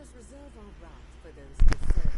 us reserve our wrath for those deserving.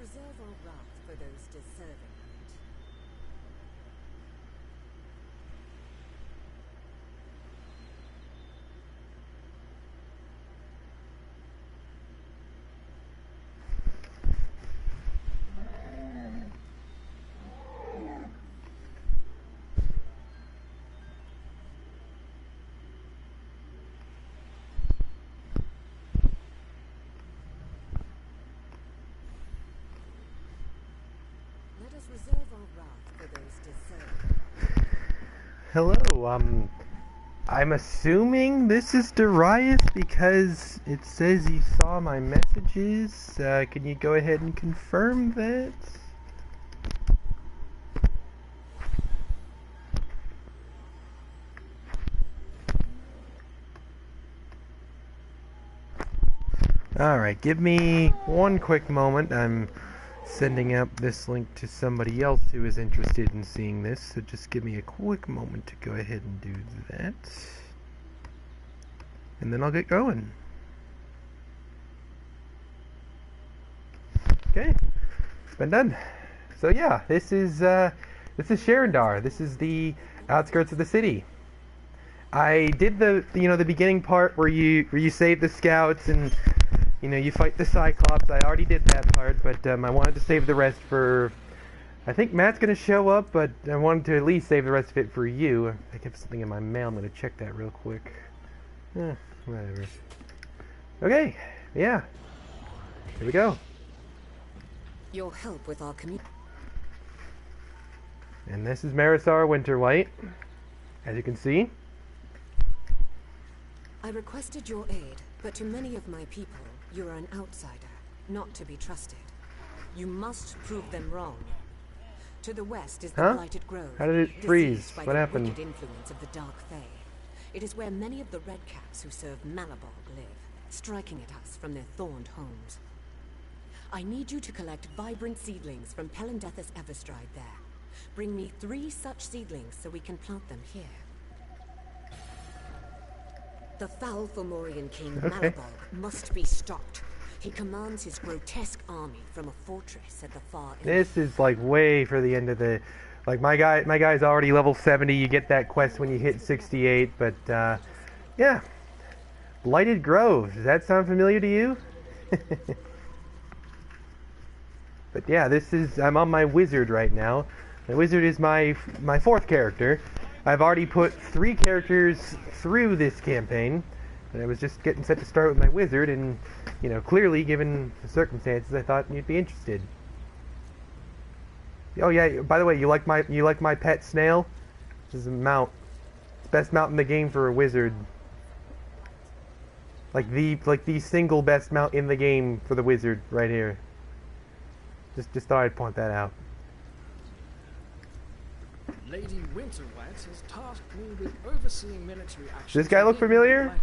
Reserve our wrath for those deserving it. Reserve our wrath for those deserving. Hello, I'm assuming this is Darius because it says you saw my messages. Can you go ahead and confirm that? Alright, give me one quick moment. I'm sending out this link to somebody else who is interested in seeing this, so just give me a quick moment to go ahead and do that, and then I'll get going. Okay, it's been done. So yeah, this is Sharandar. This is the outskirts of the city. I did the the beginning part where you save the scouts and you fight the Cyclops. I already did that part, but I wanted to save the rest for... I think Matt's going to show up, but I wanted to at least save the rest of it for you. I have something in my mail. I'm going to check that real quick. Whatever. Okay, yeah. Here we go. Your help with our community. And this is Marisar Winterwhite, as you can see. I requested your aid, but to many of my people, you are an outsider, not to be trusted. You must prove them wrong. To the west is the Blighted Grove. How did it freeze? What happened? The wicked influence of the Dark Fae. It is where many of the Redcaps who serve Malabog live, striking at us from their thorned homes. I need you to collect vibrant seedlings from Pelendethus Everstride there. Bring me 3 such seedlings so we can plant them here. The foul Fomorian king Malabog must be stopped. He commands his grotesque army from a fortress at the far end. This is like way for the end of the... Like my guy's already level 70. You get that quest when you hit 68. But yeah, Blighted Grove. Does that sound familiar to you? But yeah, I'm on my wizard right now. My wizard is my 4th character. I've already put 3 characters through this campaign, and I was just getting set to start with my wizard, and clearly, given the circumstances, I thought you'd be interested. Oh yeah, by the way, you like my pet snail? This is a mount. It's the best mount in the game for a wizard. Like the single best mount in the game for the wizard right here. Just thought I'd point that out. Lady Winterwhite has tasked me with overseeing military action. Does this guy look familiar?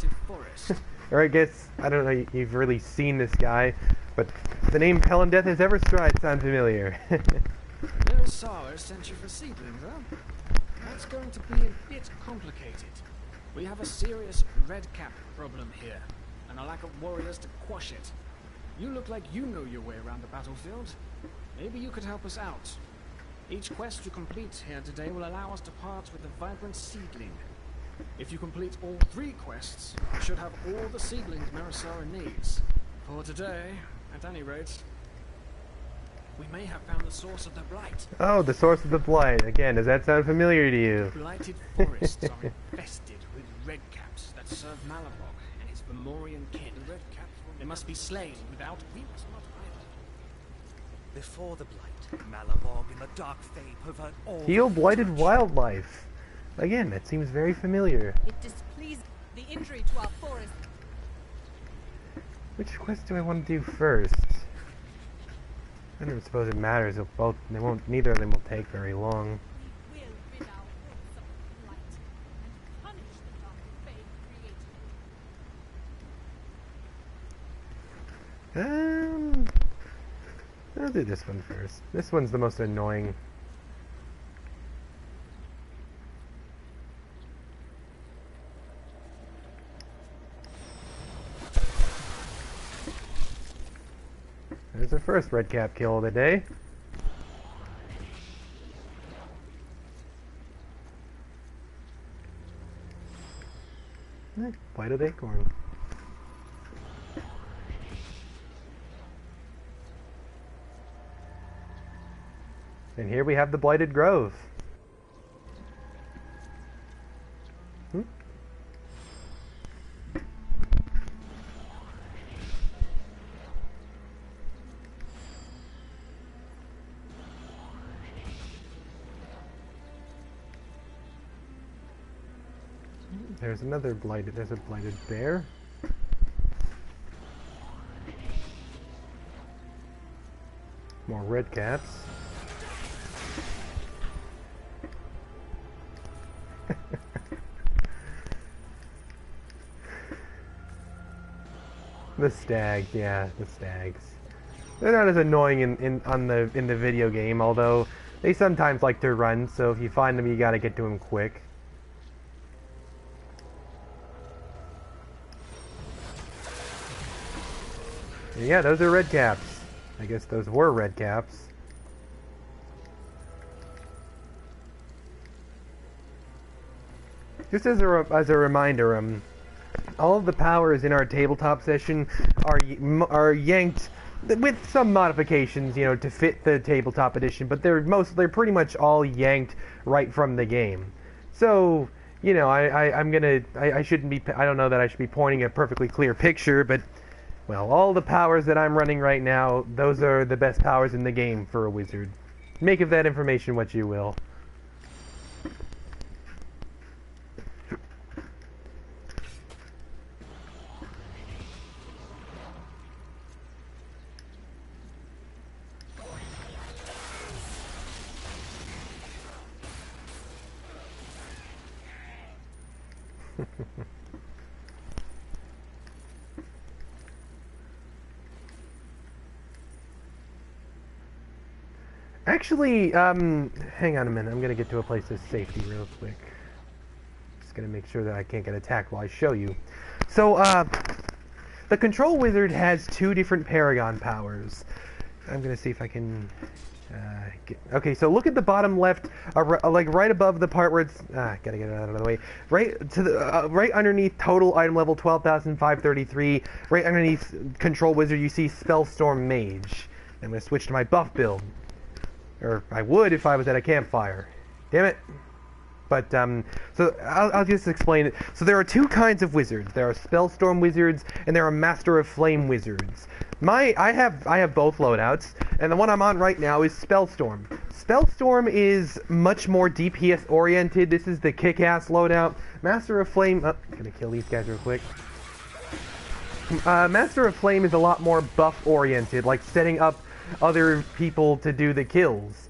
Or I guess, I don't know, you've really seen this guy, but the name Pelendethus Everstride sounds familiar. Marisar sent you for seedlings, huh? That's going to be a bit complicated. We have a serious redcap problem here, and a lack of warriors to quash it. You look like you know your way around the battlefield. Maybe you could help us out. Each quest you complete here today will allow us to part with the vibrant seedling. If you complete all 3 quests, you should have all the seedlings Marisara needs. For today, at any rate. We may have found the source of the blight. Oh, the source of the blight. Again, does that sound familiar to you? Blighted forests are infested with redcaps that serve Malabog and his Fomorian kin. The redcaps, they must be slain without. We must not either. Before the blight, Malabog and the Dark Fae pervert all. Heal blighted wildlife. Again, that seems very familiar. It displeased the injury to our forest. Which quest do I want to do first? I don't suppose it matters. Neither of them will take very long. We will rid our woods of the blight and punish the Dark Fae created. I'll do this one first. This one's the most annoying. There's the first redcap kill of the day. Blighted acorn. And here we have the blighted grove. There's another blighted. There's a blighted bear. More red caps. The stags, yeah, the stags. They're not as annoying in the video game, although they sometimes like to run. So if you find them, you gotta get to them quick. Yeah, those are red caps. I guess those were red caps. Just as a reminder, all of the powers in our tabletop session are yanked with some modifications, you know, to fit the tabletop edition. But they're pretty much all yanked right from the game. So, you know, I shouldn't be. I don't know that I should be pointing a perfectly clear picture, but. Well, all the powers that I'm running right now, those are the best powers in the game for a wizard. Make of that information what you will. Actually, hang on a minute. I'm going to get to a place of safety real quick. Just going to make sure that I can't get attacked while I show you. So, the Control Wizard has two different Paragon powers. I'm going to see if I can okay, so look at the bottom left, like right above the part where it's... gotta get it out of the way. Right to the right underneath total item level 12,533. Right underneath Control Wizard, you see Spellstorm Mage. I'm going to switch to my buff build. Or I would if I was at a campfire. Damn it. But, so I'll just explain it. So there are two kinds of wizards. There are Spellstorm wizards, and there are Master of Flame wizards. I have both loadouts, and the one I'm on right now is Spellstorm. Spellstorm is much more DPS oriented. This is the kick-ass loadout. Master of Flame... Oh, I'm gonna kill these guys real quick. Master of Flame is a lot more buff oriented, like setting up other people to do the kills.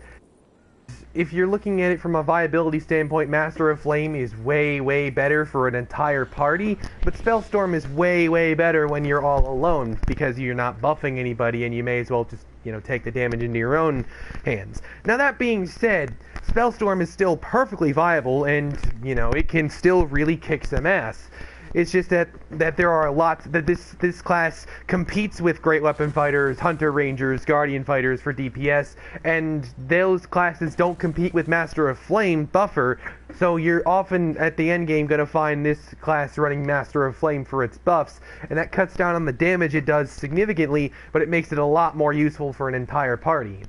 If you're looking at it from a viability standpoint, Master of Flame is way, way better for an entire party, but Spellstorm is way, way better when you're all alone, because you're not buffing anybody and you may as well just, you know, take the damage into your own hands. Now that being said, Spellstorm is still perfectly viable and, you know, it can still really kick some ass. It's just that there are lots that this class competes with Great Weapon Fighters, Hunter Rangers, Guardian Fighters for DPS, and those classes don't compete with Master of Flame buffer. So you're often at the end game going to find this class running Master of Flame for its buffs, and that cuts down on the damage it does significantly, but it makes it a lot more useful for an entire party.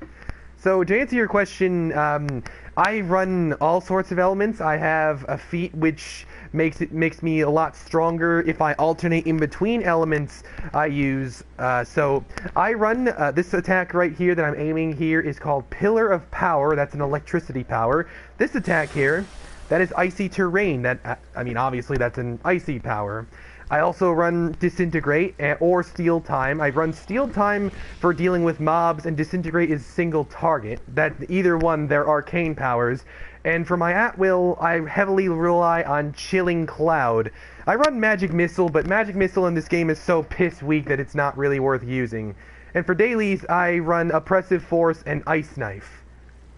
So to answer your question, I run all sorts of elements. I have a feat which makes me a lot stronger if I alternate in between elements I use. So I run this attack right here that I'm aiming here is called Pillar of Power. That's an electricity power. This attack here, that is Icy Terrain. That I mean, obviously that's an icy power. I also run Disintegrate or Steal Time. I run Steal Time for dealing with mobs, and Disintegrate is single target. That either one, they're arcane powers. And for my at-will, I heavily rely on Chilling Cloud. I run Magic Missile, but Magic Missile in this game is so piss weak that it's not really worth using. And for dailies, I run Oppressive Force and Ice Knife.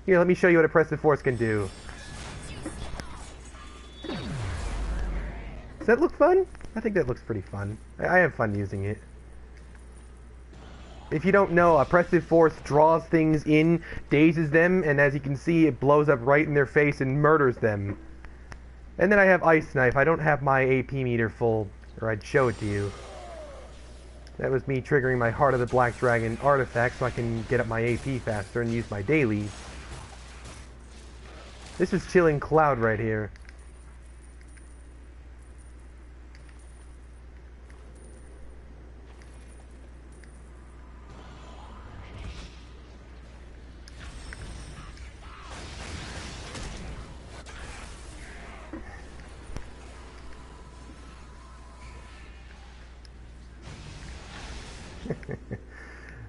Here, let me show you what Oppressive Force can do. Does that look fun? I think that looks pretty fun. I have fun using it. If you don't know, Oppressive Force draws things in, dazes them, and as you can see, it blows up right in their face and murders them. And then I have Ice Knife. I don't have my AP meter full, or I'd show it to you. That was me triggering my Heart of the Black Dragon artifact so I can get up my AP faster and use my dailies. This is Chilling Cloud right here.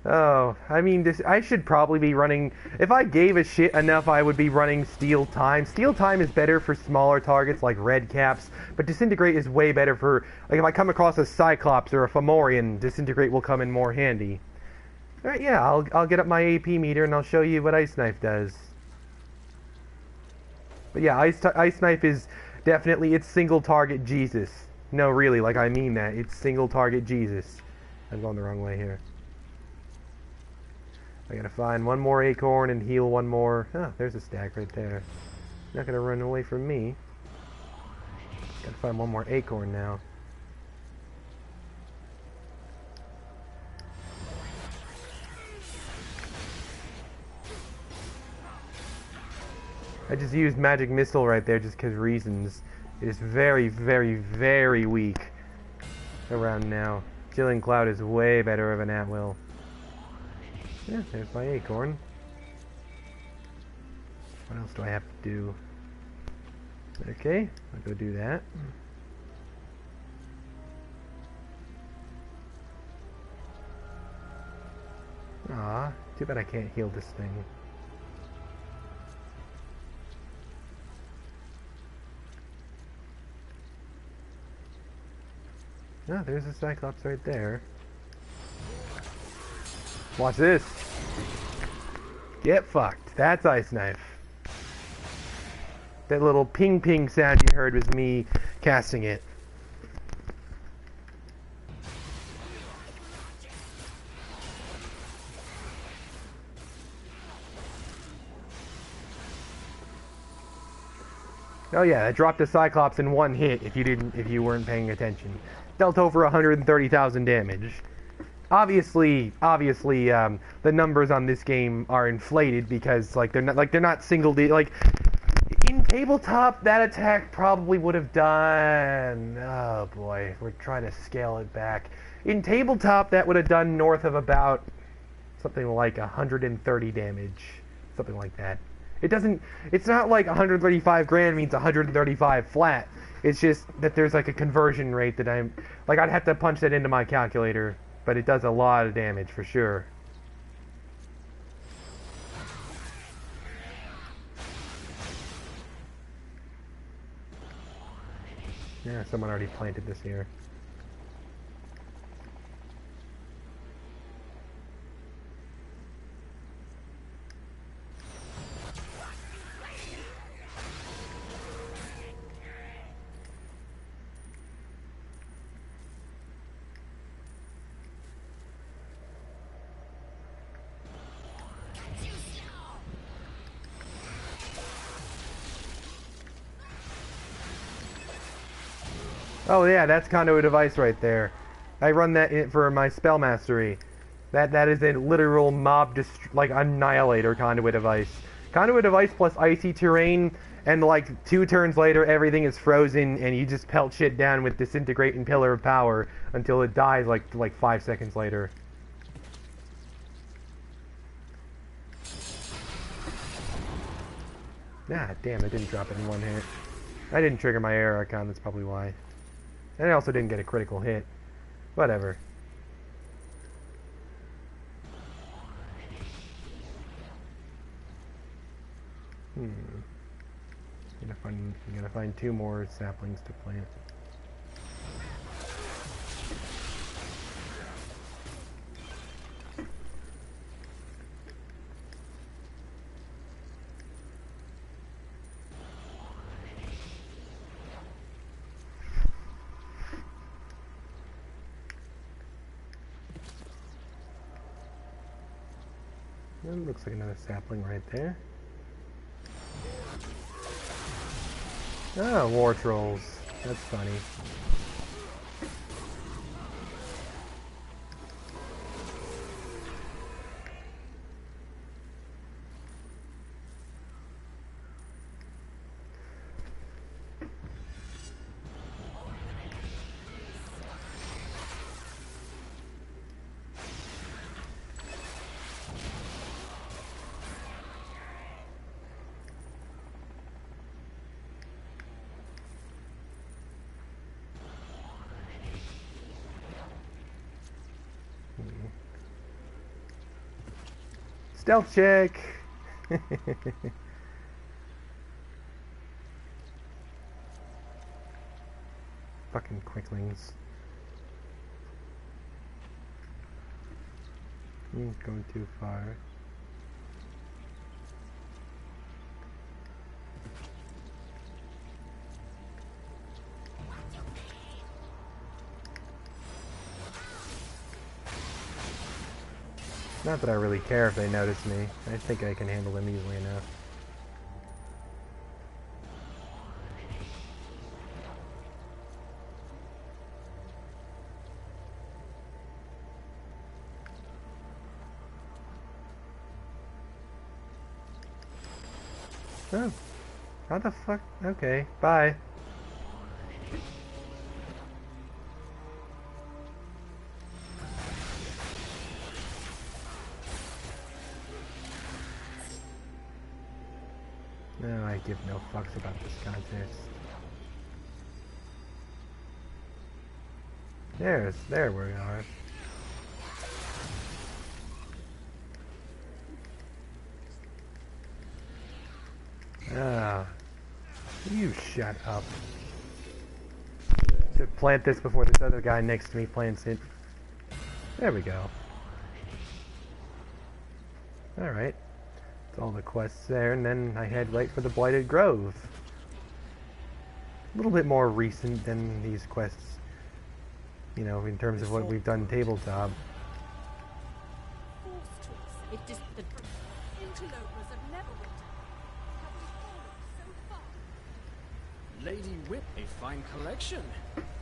Oh, I mean, I should probably be running... If I gave a shit enough, I would be running Steal Time. Steal Time is better for smaller targets like red caps, but Disintegrate is way better for... Like, if I come across a Cyclops or a Fomorian, Disintegrate will come in more handy. Alright, yeah, I'll get up my AP meter and I'll show you what Ice Knife does. But yeah, Ice Knife is definitely... It's single target Jesus. No, really, like, I mean that. It's single target Jesus. I'm going the wrong way here. I gotta find one more acorn and heal one more. Oh, there's a stack right there. Not gonna run away from me. Gotta find one more acorn now. I just used Magic Missile right there just because reasons. It is very, very, very weak around now. Chilling Cloud is way better of an at-will. Yeah, there's my acorn. What else do I have to do? Okay, I'll go do that. Ah, too bad I can't heal this thing. Ah, there's a Cyclops right there. Watch this. Get fucked. That's Ice Knife. That little ping ping sound you heard was me casting it. Oh yeah, I dropped a Cyclops in one hit if you weren't paying attention. Dealt over 130,000 damage. Obviously, the numbers on this game are inflated because they're not single like in tabletop that attack probably would have done. Oh boy, we're trying to scale it back. In tabletop that would have done north of about something like 130 damage, something like that. It's not like 135 grand means 135 flat. It's just that there's like a conversion rate that I'd have to punch that into my calculator. But it does a lot of damage for sure. Yeah, someone already planted this here. Oh yeah, that's conduit device right there. I run that for my spell mastery. That is a literal mob like annihilator conduit device. Conduit device plus icy terrain, and like 2 turns later everything is frozen and you just pelt shit down with disintegrate and pillar of power until it dies like 5 seconds later. Ah, damn, it didn't drop it in 1 hit. I didn't trigger my air icon, that's probably why. And I also didn't get a critical hit. Whatever. I'm gonna find 2 more saplings to plant. And looks like another sapling right there. Ah, war trolls. That's funny. Stealth check! Fucking quicklings. Going too far. Not that I really care if they notice me. I think I can handle them easily enough. Oh. How the fuck? Okay, bye. No, I give no fucks about this contest. There we are. Ah, you shut up. To plant this before this other guy next to me plants it. There we go. Alright. That's all the quests there, and then I head right for the Blighted Grove. A little bit more recent than these quests, you know, in terms of what we've done tabletop. It just the interlopers of Neverwinter have fallen so far. Lady Whip, a fine collection.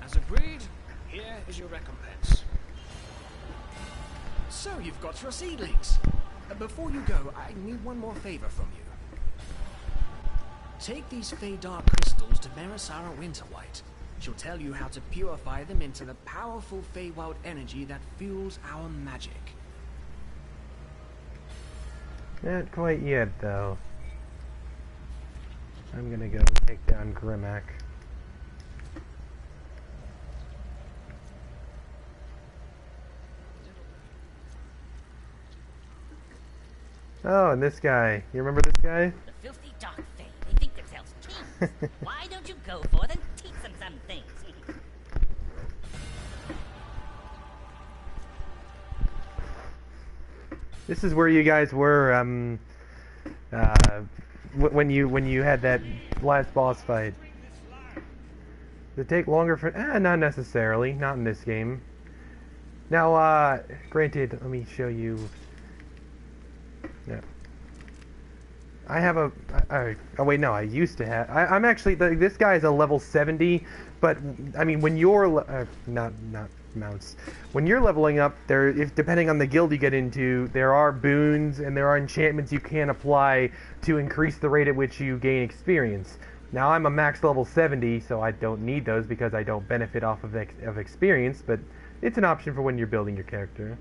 As agreed, here is your recompense. So you've got your seedlings. Before you go, I need one more favor from you. Take these Fey Dark crystals to Verisara Winterwhite. She'll tell you how to purify them into the powerful Feywild energy that fuels our magic. Not quite yet, though. I'm gonna go take down Grimmack. Oh, and this guy. You remember this guy? The filthy dark fae. They think themselves kings. Why don't you go forth and teach them some things? This is where you guys were when you had that last boss fight. Does it take longer for? Not necessarily. Not in this game. Now, granted, let me show you. Yeah. I have a. Oh wait, no, I used to have. I'm actually. This guy is a level 70, but I mean, when you're not mounts. When you're leveling up, if depending on the guild you get into, there are boons and there are enchantments you can apply to increase the rate at which you gain experience. Now I'm a max level 70, so I don't need those because I don't benefit off of experience. But it's an option for when you're building your character.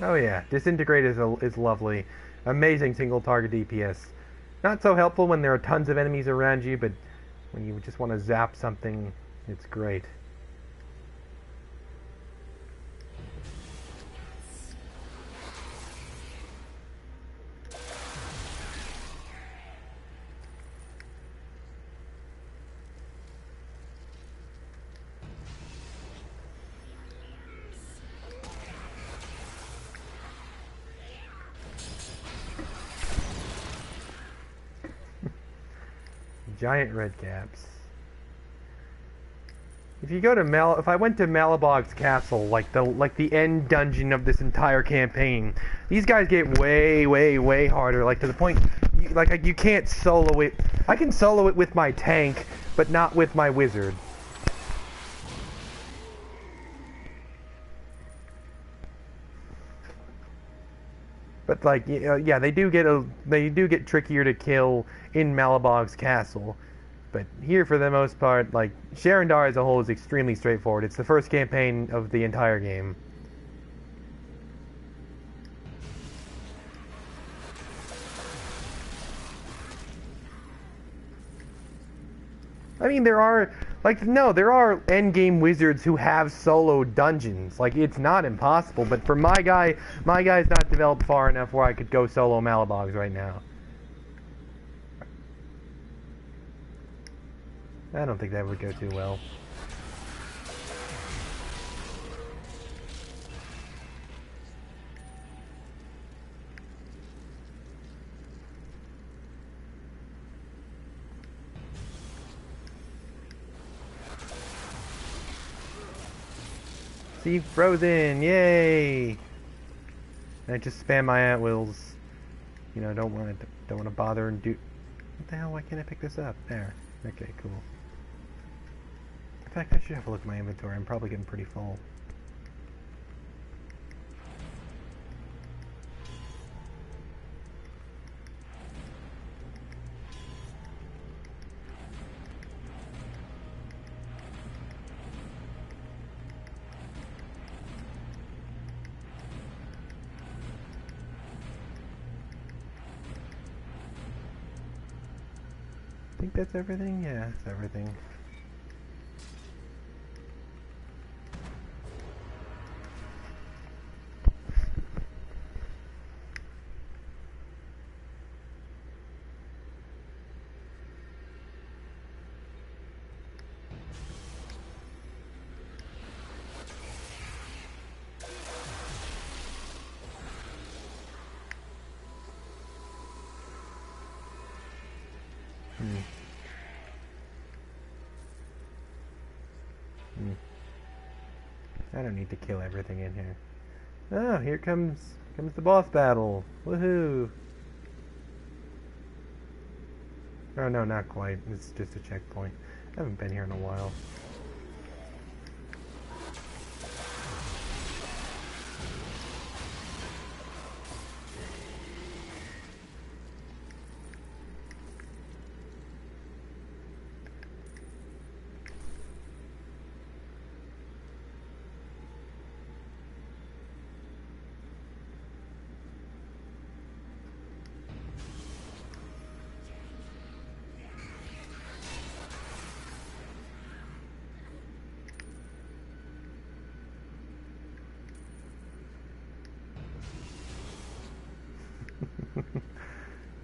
Oh yeah, Disintegrate is lovely. Amazing single target DPS. Not so helpful when there are tons of enemies around you, but when you just want to zap something, it's great. Giant red caps. If you go to if I went to Malabog's castle, like the end dungeon of this entire campaign, these guys get way, way, way harder. Like to the point, you can't solo it. I can solo it with my tank, but not with my wizard. But like, yeah, they do get trickier to kill in Malabog's castle. But here, for the most part, like Sharandar as a whole is extremely straightforward. It's the first campaign of the entire game. I mean, there are endgame wizards who have solo dungeons. Like, it's not impossible, but for my guy's not developed far enough where I could go solo Malabogs right now. I don't think that would go too well. See, frozen! Yay! And I just spam my at-wills. You know, don't want to bother and do. What the hell? Why can't I pick this up? There. Okay, cool. In fact, I should have a look at my inventory. I'm probably getting pretty full. I think that's everything? Yeah, that's everything. I don't need to kill everything in here. Oh, here comes the boss battle. Woohoo! Oh no, not quite. It's just a checkpoint. I haven't been here in a while.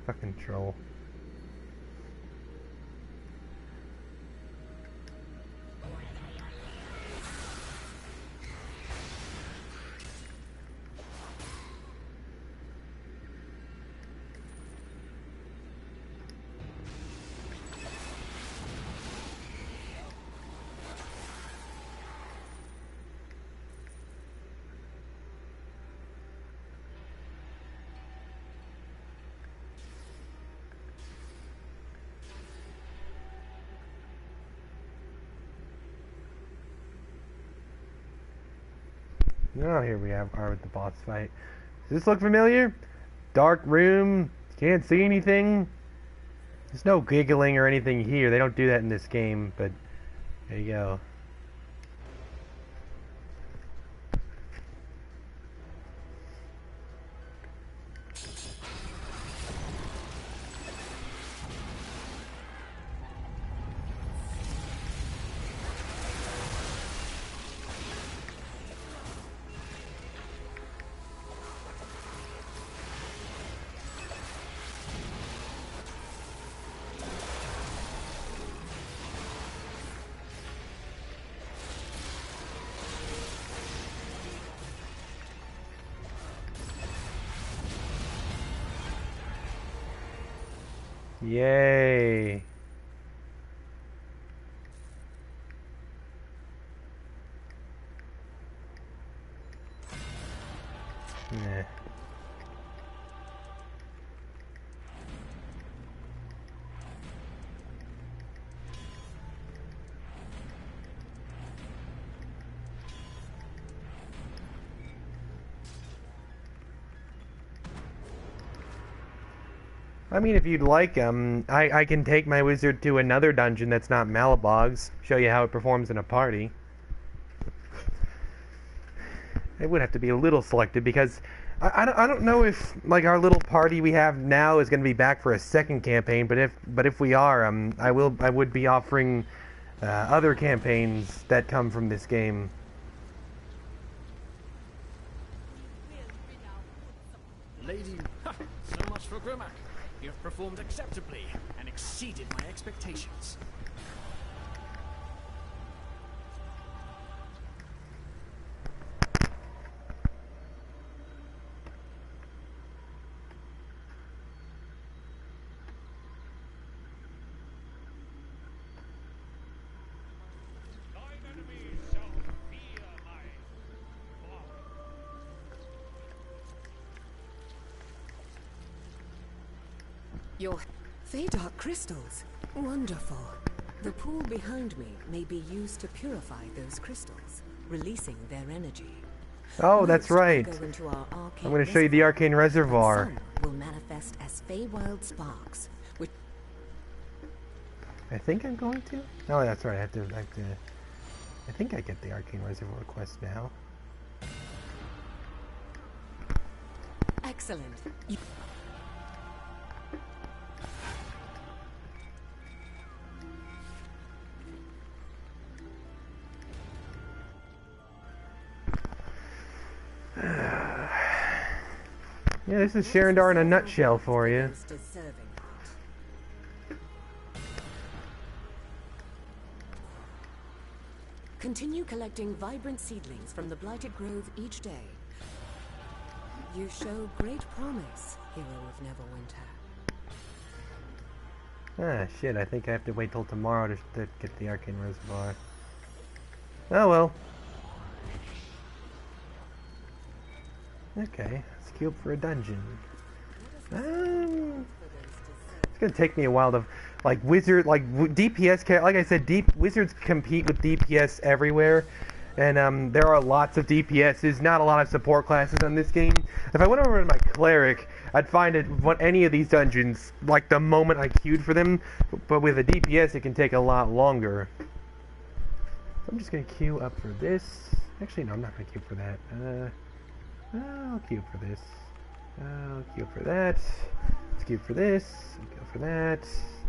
Fucking troll. Oh, here we are with the boss fight. Does this look familiar? Dark room. Can't see anything. There's no giggling or anything here. They don't do that in this game, but there you go. Yay. Nah. I mean, if you'd like, I can take my wizard to another dungeon that's not Malabog's, show you how it performs in a party. It would have to be a little selected because I don't know if like our little party we have now is going to be back for a second campaign, but if we are, I would be offering other campaigns that come from this game. Lady, so much for Grimac. You have performed acceptably and exceeded my expectations. Your Feydark crystals. Wonderful. The pool behind me may be used to purify those crystals, releasing their energy. Oh, that's right. Go into our I'm going to show you the arcane reservoir. Some will manifest as Feywild sparks, which I think I'm going to. Oh, that's right. I have to. I think I get the arcane reservoir quest now. excellent. Yeah, this is Sharandar in a nutshell for you. Continue collecting vibrant seedlings from the Blighted Grove each day. You show great promise, Hero of Neverwinter. Ah, shit, I think I have to wait till tomorrow to get the arcane reservoir. Oh well. Okay, let's queue up for a dungeon. It's gonna take me a while to, like, DPS, like I said, wizards compete with DPS everywhere, and there are lots of DPSs, not a lot of support classes on this game. If I went over to my cleric, I'd find any of these dungeons, like, the moment I queued for them, but with a DPS it can take a lot longer. So I'm just gonna queue up for this. Actually, no, I'm not gonna queue for that. I'll queue for this. I'll queue for that. Let's queue for this. I'll queue for that.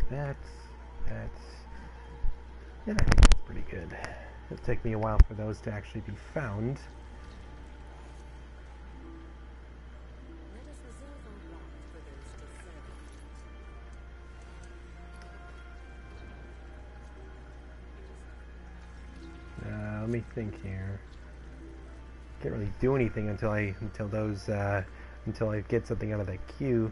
That. Yeah, I think that's pretty good. It'll take me a while for those to actually be found. Let me think here. Can't really do anything until I get something out of that queue.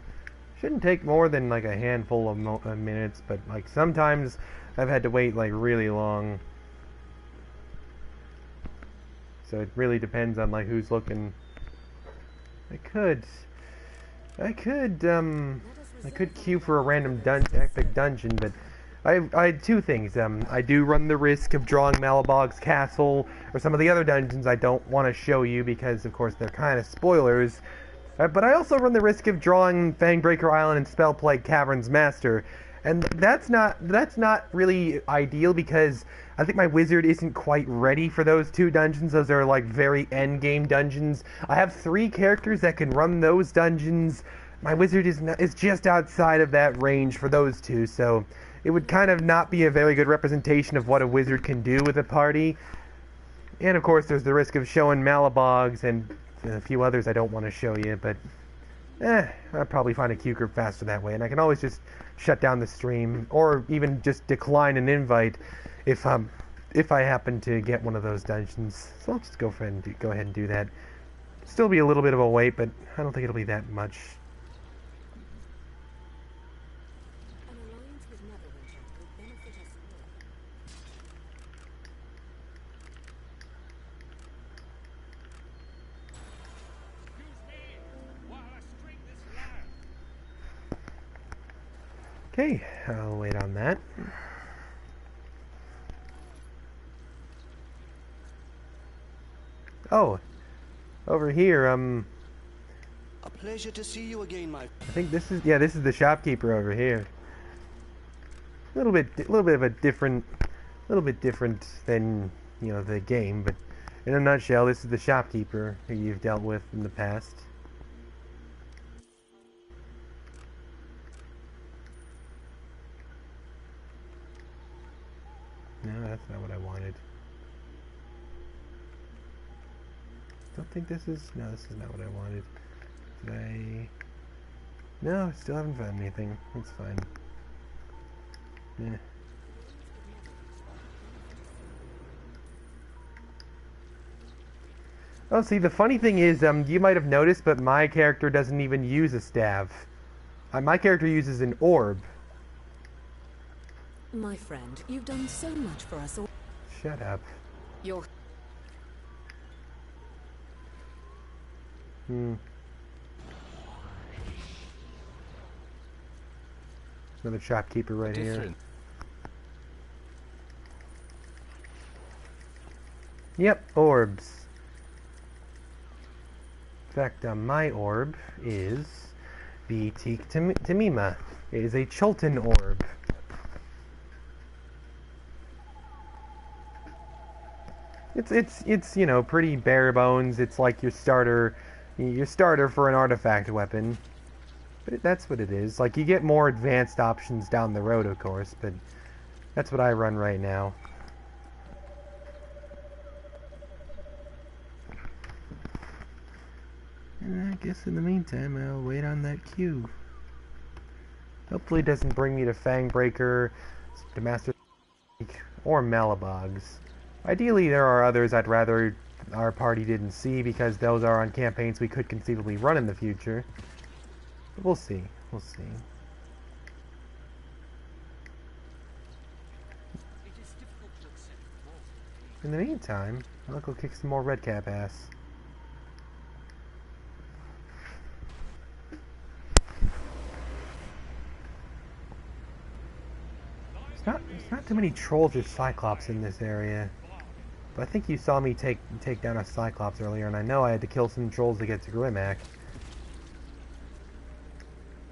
Shouldn't take more than like a handful of minutes, but like sometimes I've had to wait like really long. So it really depends on like who's looking. I could queue for a random epic dungeon, but I had two things. I do run the risk of drawing Malabog's castle or some of the other dungeons I don't want to show you because, of course, they're kind of spoilers. But I also run the risk of drawing Fangbreaker Island and Spellplague Cavern's Master, and that's not really ideal because I think my wizard isn't quite ready for those two dungeons. Those are like very end game dungeons. I have 3 characters that can run those dungeons. My wizard is just outside of that range for those two, so it would kind of not be a very good representation of what a wizard can do with a party. And of course, there's the risk of showing Malabogs and a few others I don't want to show you, but I'll probably find a queue group faster that way, and I can always just shut down the stream, or even just decline an invite if I happen to get one of those dungeons. So I'll just go ahead and do that. Still be a little bit of a wait, but I don't think it'll be that much. An alliance with Neverwinter will benefit us all. Okay, I'll wait on that. Oh, over here, A pleasure to see you again, my. I think this is the shopkeeper over here. A little bit of a different, than the game, but in a nutshell, this is the shopkeeper who you've dealt with in the past. No, that's not what I wanted. Don't think this is... No, this is not what I wanted. Did I... No, still haven't found anything. That's fine. Yeah. Oh, see, the funny thing is, you might have noticed, but my character doesn't even use a staff. My character uses an orb. My friend, you've done so much for us all. Shut up. You're... Another shopkeeper right here. Yep, orbs. In fact, my orb is the Teak Tamima. It is a Chultan orb. It's pretty bare bones. It's like your starter for an artifact weapon. But that's what it is. Like, you get more advanced options down the road, of course, but that's what I run right now. And I guess in the meantime, I'll wait on that queue. Hopefully it doesn't bring me to Fangbreaker, to Master or Malabogs. Ideally, there are others I'd rather our party didn't see because those are on campaigns we could conceivably run in the future. But we'll see. We'll see. In the meantime, I'll go kick some more redcap ass. There's not too many trolls or cyclops in this area. But I think you saw me take down a cyclops earlier, and I know I had to kill some trolls to get to Grimac.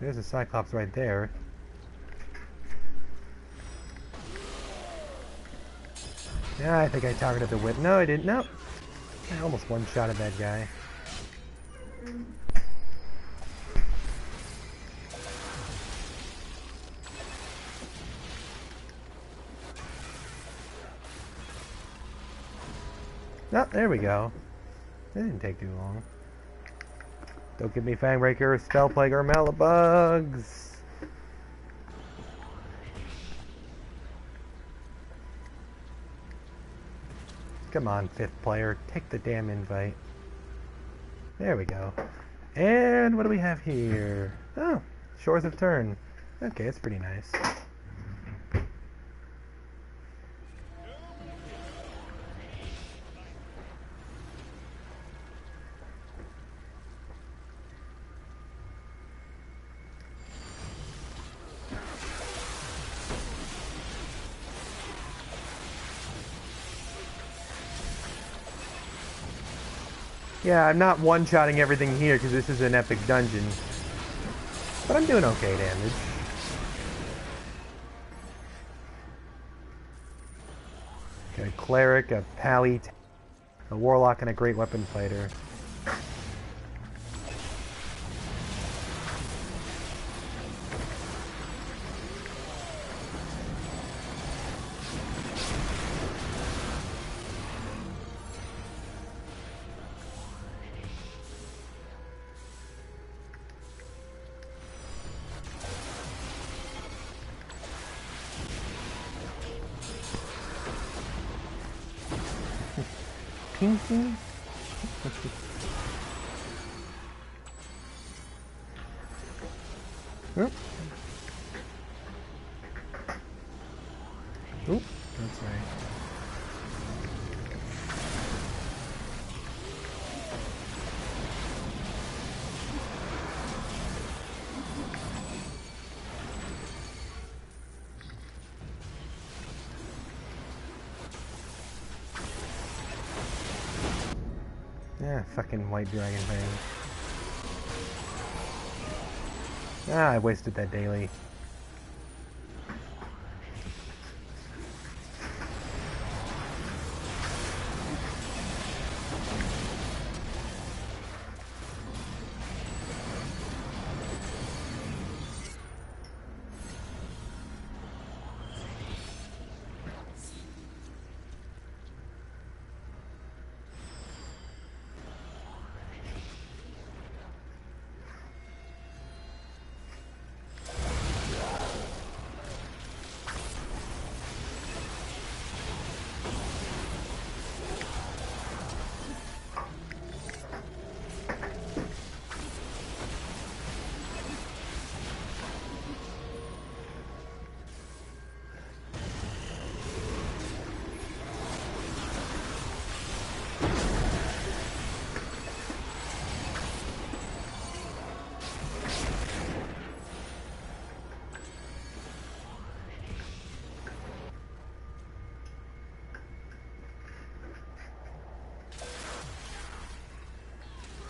There's a cyclops right there. Yeah, I think I targeted the whip. No, I didn't. No. I almost one-shotted that guy. Oh, there we go. That didn't take too long. Don't give me Fangbreaker, Spellplague, or Malabugs. Come on, 5th player. Take the damn invite. There we go. And what do we have here? Oh, Shores of Turn. Okay, it's pretty nice. Yeah, I'm not one-shotting everything here because this is an epic dungeon. But I'm doing okay damage. Got a cleric, a pally, a warlock, and a great weapon fighter. Pinky? Oop. Oop, that's right. Yeah, fucking white dragon thing. Ah, I wasted that daily.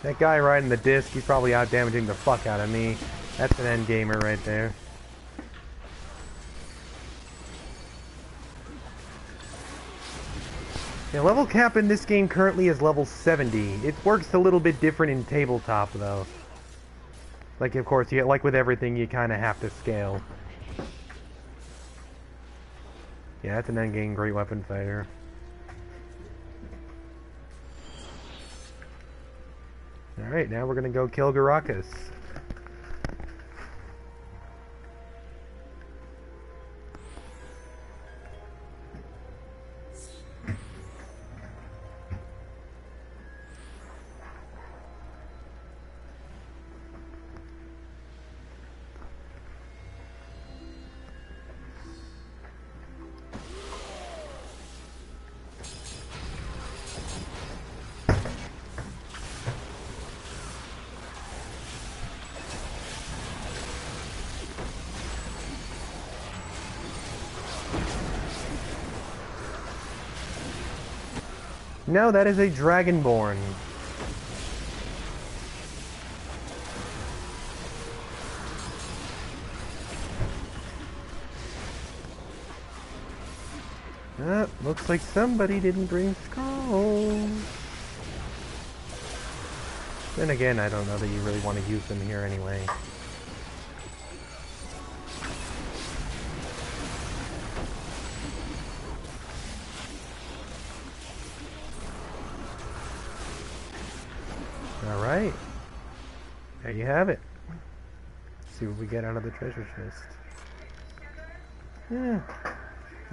That guy riding the disc, he's probably out damaging the fuck out of me. That's an end gamer right there. Yeah, level cap in this game currently is level 70. It works a little bit different in tabletop though. Like of course, like with everything, you kind of have to scale. Yeah, that's an end game great weapon fighter. Alright, now we're gonna go kill Garakas. No, that is a Dragonborn. Looks like somebody didn't bring scrolls. Then again, I don't know that you really want to use them here anyway. Alright. There you have it. Let's see what we get out of the treasure chest. Yeah.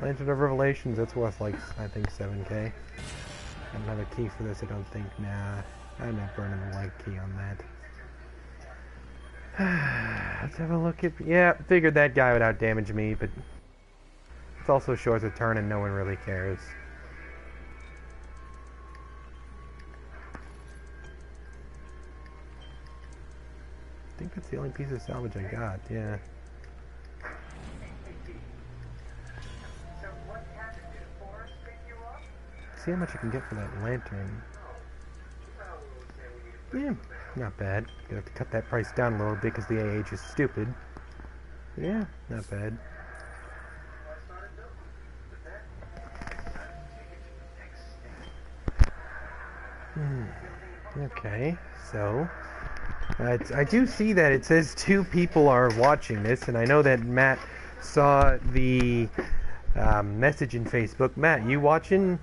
Lantern of Revelations, that's worth like, I think 7k. I don't have a key for this, I don't think. Nah. I'm not burning the light key on that. Let's have a look at... Yeah, figured that guy would outdamage me, but... It's also short a turn and no one really cares. I think that's the only piece of salvage I got, yeah. See how much I can get for that lantern. Yeah, not bad. Gonna have to cut that price down a little bit because the AH is stupid. But yeah, not bad. Okay, so I do see that it says 2 people are watching this, and I know that Matt saw the message in Facebook. Matt, you watching?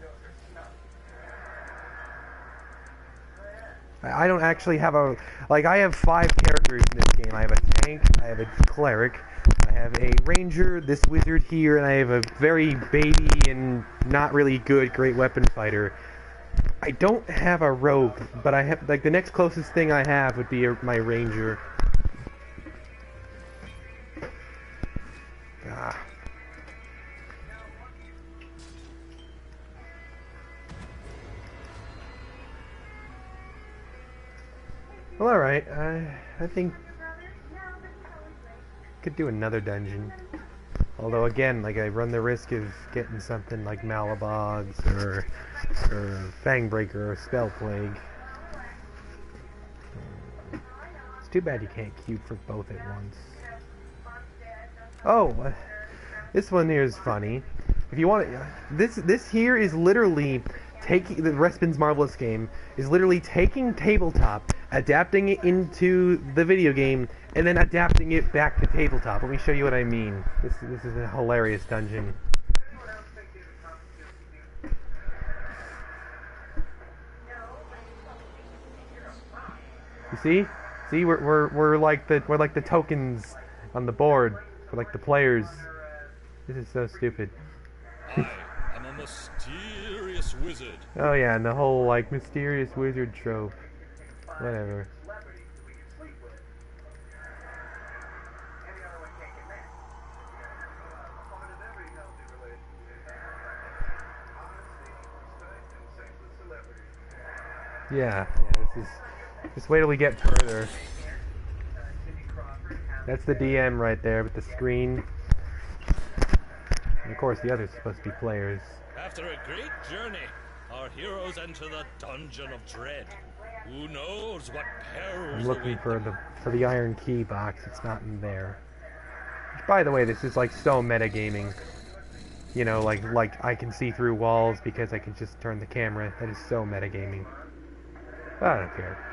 I don't actually have a... Like, I have 5 characters in this game. I have a tank, I have a cleric, I have a ranger, this wizard here, and I have a very baby and not really good great weapon fighter. I don't have a rogue, but I have... Like, the next closest thing I have would be my ranger. Ah. Well, alright. I think... could do another dungeon. Although, again, like, I run the risk of getting something like Malabogs or Fangbreaker or Spell Plague. It's too bad you can't cube for both at once. Oh, this one here is funny. If you want to, this here is literally taking the Respin's Marvelous Game is literally taking tabletop, adapting it into the video game, and then adapting it back to tabletop. Let me show you what I mean. This is a hilarious dungeon. You see? See, we're like the tokens on the board. We're like the players. This is so stupid. I am a mysterious wizard. Oh yeah, and the whole like mysterious wizard trope. Whatever. Yeah, just wait till we get further. That's the DM right there with the screen. And of course the others supposed to be players. After a great journey, our heroes enter the Dungeon of Dread. Who knows what perils I'm looking await for them. the iron key box. It's not in there. Which, by the way, this is like so metagaming. You know, like I can see through walls because I can just turn the camera. That is so metagaming. But I don't care.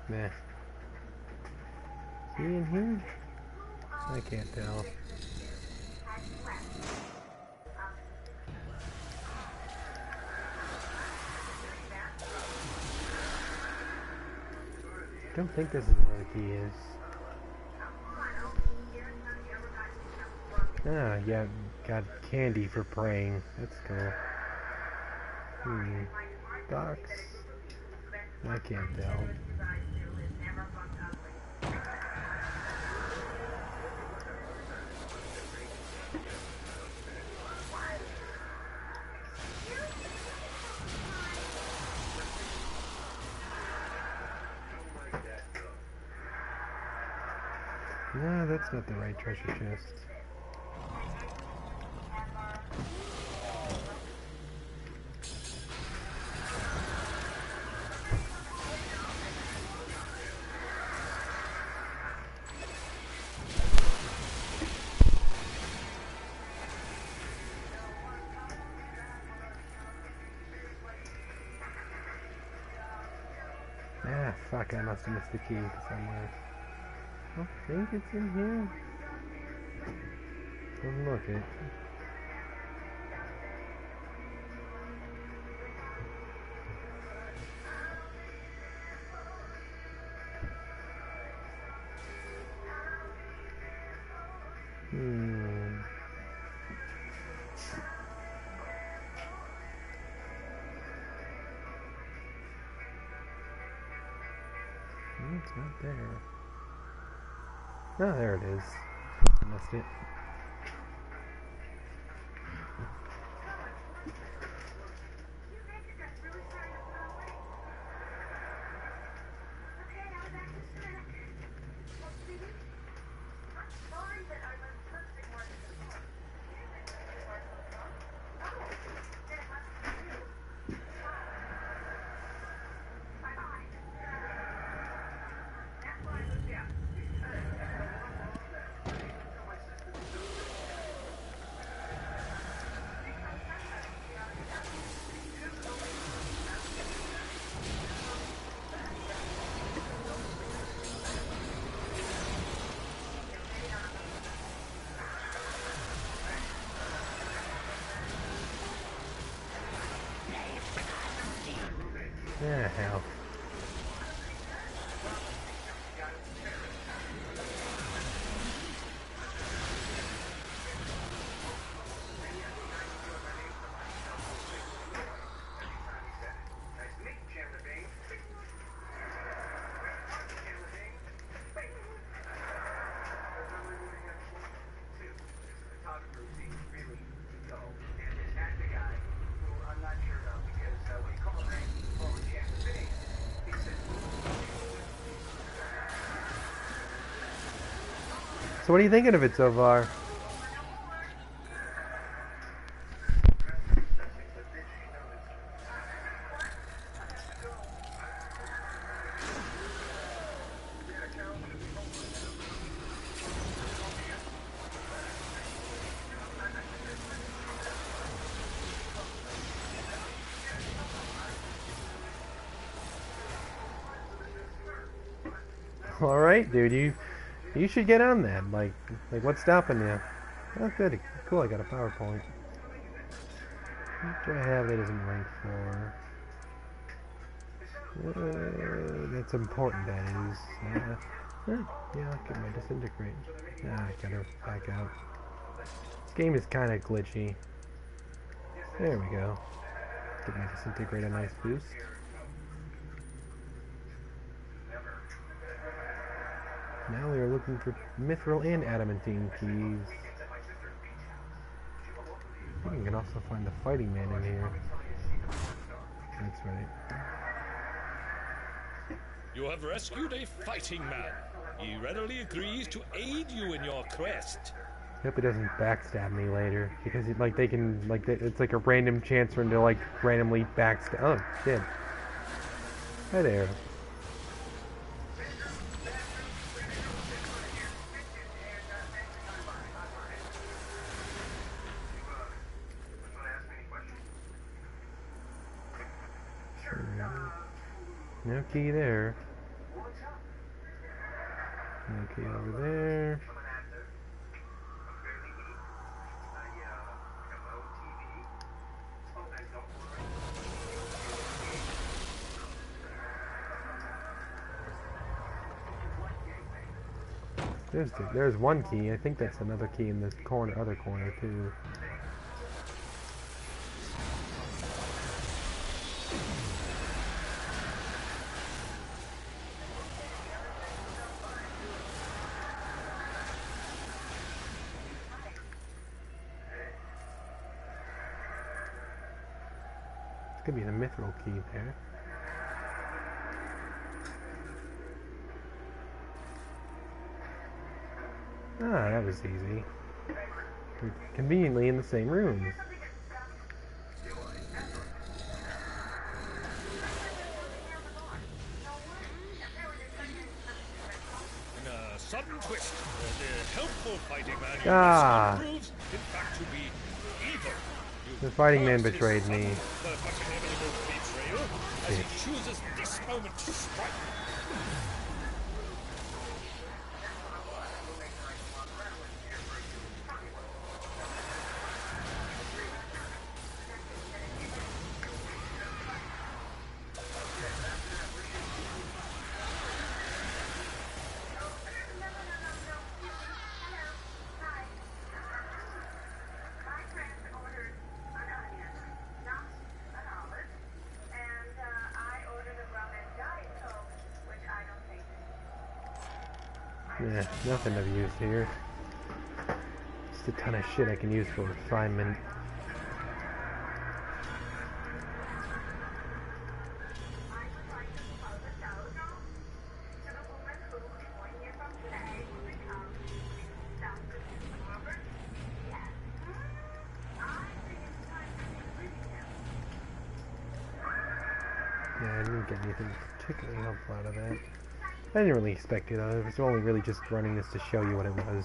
Meh. Is he in here? I can't tell. I don't think this is where the key is. Ah, yeah, got candy for praying. That's cool. Box. I can't tell. No, that's not the right treasure chest. Ah, fuck, I must have missed the key somewhere. I think it's in here. Doesn't look it. Hmm. It's not there. Oh, there it is. I missed it. Yeah, hell. So what are you thinking of it so far? All right, dude, you should get on that. Like what's stopping you? Oh, good, cool. I got a PowerPoint. What do I have that isn't ranked for? That's important. That is. Yeah, I'll get my disintegrate. I gotta back out. This game is kind of glitchy. There we go. Give my disintegrate a nice boost. Now we are looking for mithril and adamantine keys. I think I can also find the fighting man in here. That's right. You have rescued a fighting man. He readily agrees to aid you in your quest. Hope he doesn't backstab me later, because they can it's like a random chance for him to like randomly backstab. Oh, shit. Hi there. No key there. No key over there. There's one key. I think that's another key in this other corner too. It's gonna be the mithril key there. Ah, that was easy. We're conveniently in the same rooms. In a sudden twist, the helpful fighting man proves, in fact, to be evil. The fighting man betrayed me. But much inevitable betrayal, as he chooses this moment to strike. Yeah, nothing of use here. Just a ton of shit I can use for refinement. Yeah, I didn't get anything particularly helpful out of that. I didn't really expect it. I was only really just running this to show you what it was.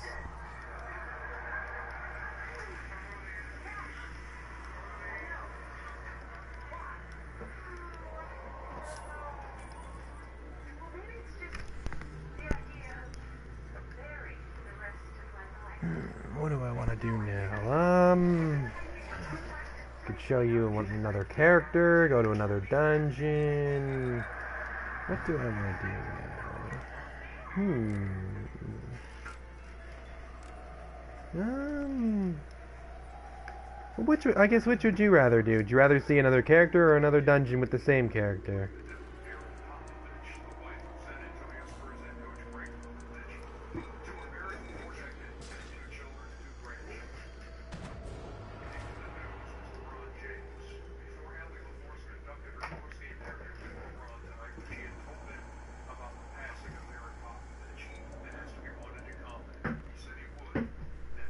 What do I want to do now? Could show you another character, go to another dungeon. What do I want to do now? Which would you rather do? Would you rather see another character or another dungeon with the same character?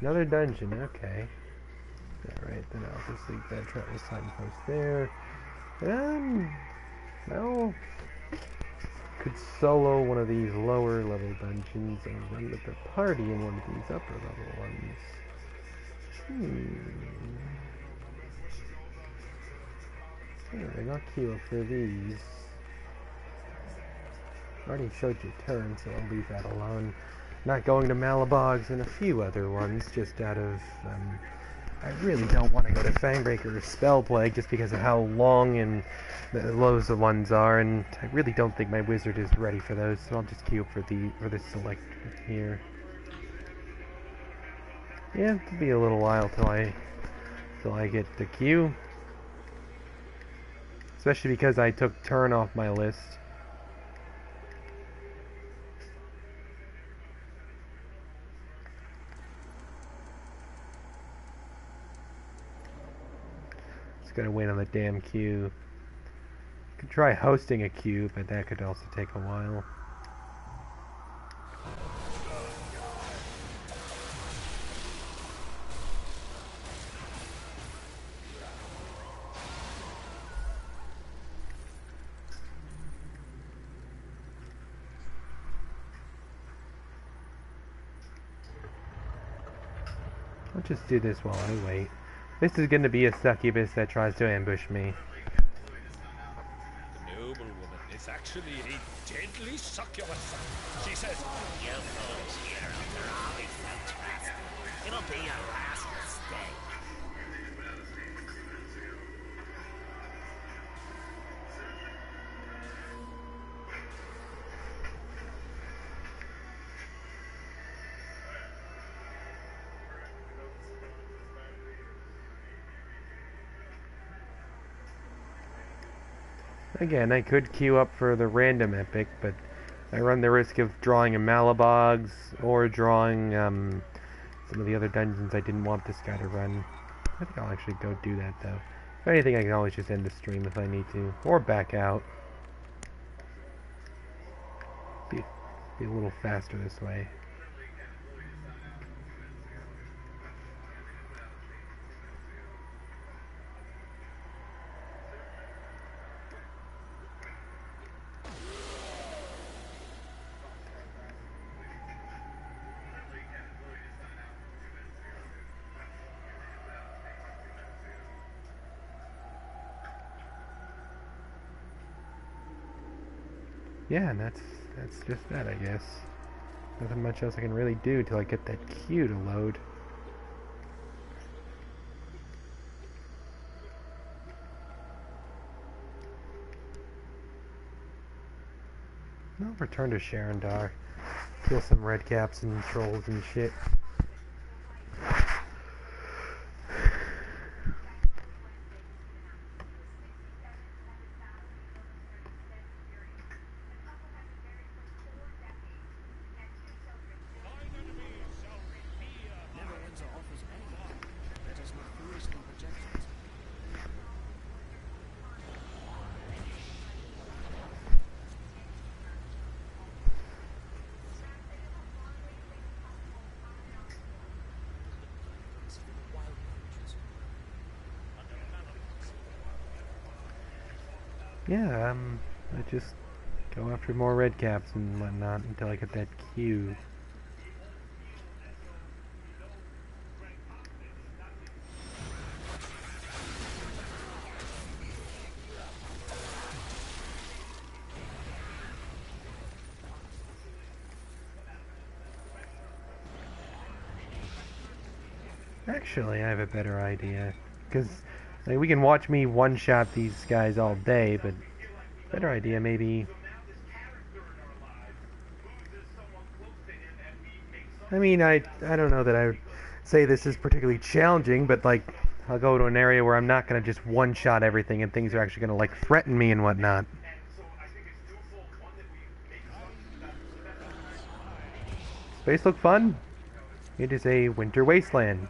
Another dungeon, okay. Alright, then I'll just leave that travel signpost there. Well, could solo one of these lower level dungeons and run with the party in one of these upper level ones. Alright, I'll queue up for these. I already showed you turn, so I'll leave that alone. Not going to Malabogs and a few other ones, just out of, I really don't want to go to Fangbreaker or Spellplague just because of how long and those ones are, and I really don't think my wizard is ready for those, so I'll just queue up for this select here. Yeah, it'll be a little while till I get the queue. Especially because I took turn off my list. Gotta wait on the damn queue. Could try hosting a queue, but that could also take a while. I'll just do this while I wait. This is going to be a succubus that tries to ambush me. The noble woman is actually a deadly succubus. She says, You foolish heroes are always so trusty. It'll be your last mistake. Again, I could queue up for the random epic, but I run the risk of drawing a Malabogs or drawing some of the other dungeons I didn't want this guy to run. I think I'll actually go do that though. If anything, I can always just end the stream if I need to, or back out. Be a little faster this way. Yeah, and that's just that, I guess. Nothing much else I can really do till I get that queue to load. I'll return to Sharandar. Kill some redcaps and trolls and shit. Yeah, I just go after more red caps and whatnot until I get that cube. Actually, I have a better idea. Because like, we can watch me one-shot these guys all day, but better idea maybe... I mean, I don't know that I would say this is particularly challenging, but like, I'll go to an area where I'm not going to just one-shot everything and things are actually going to like threaten me and whatnot. Space look fun? It is a winter wasteland.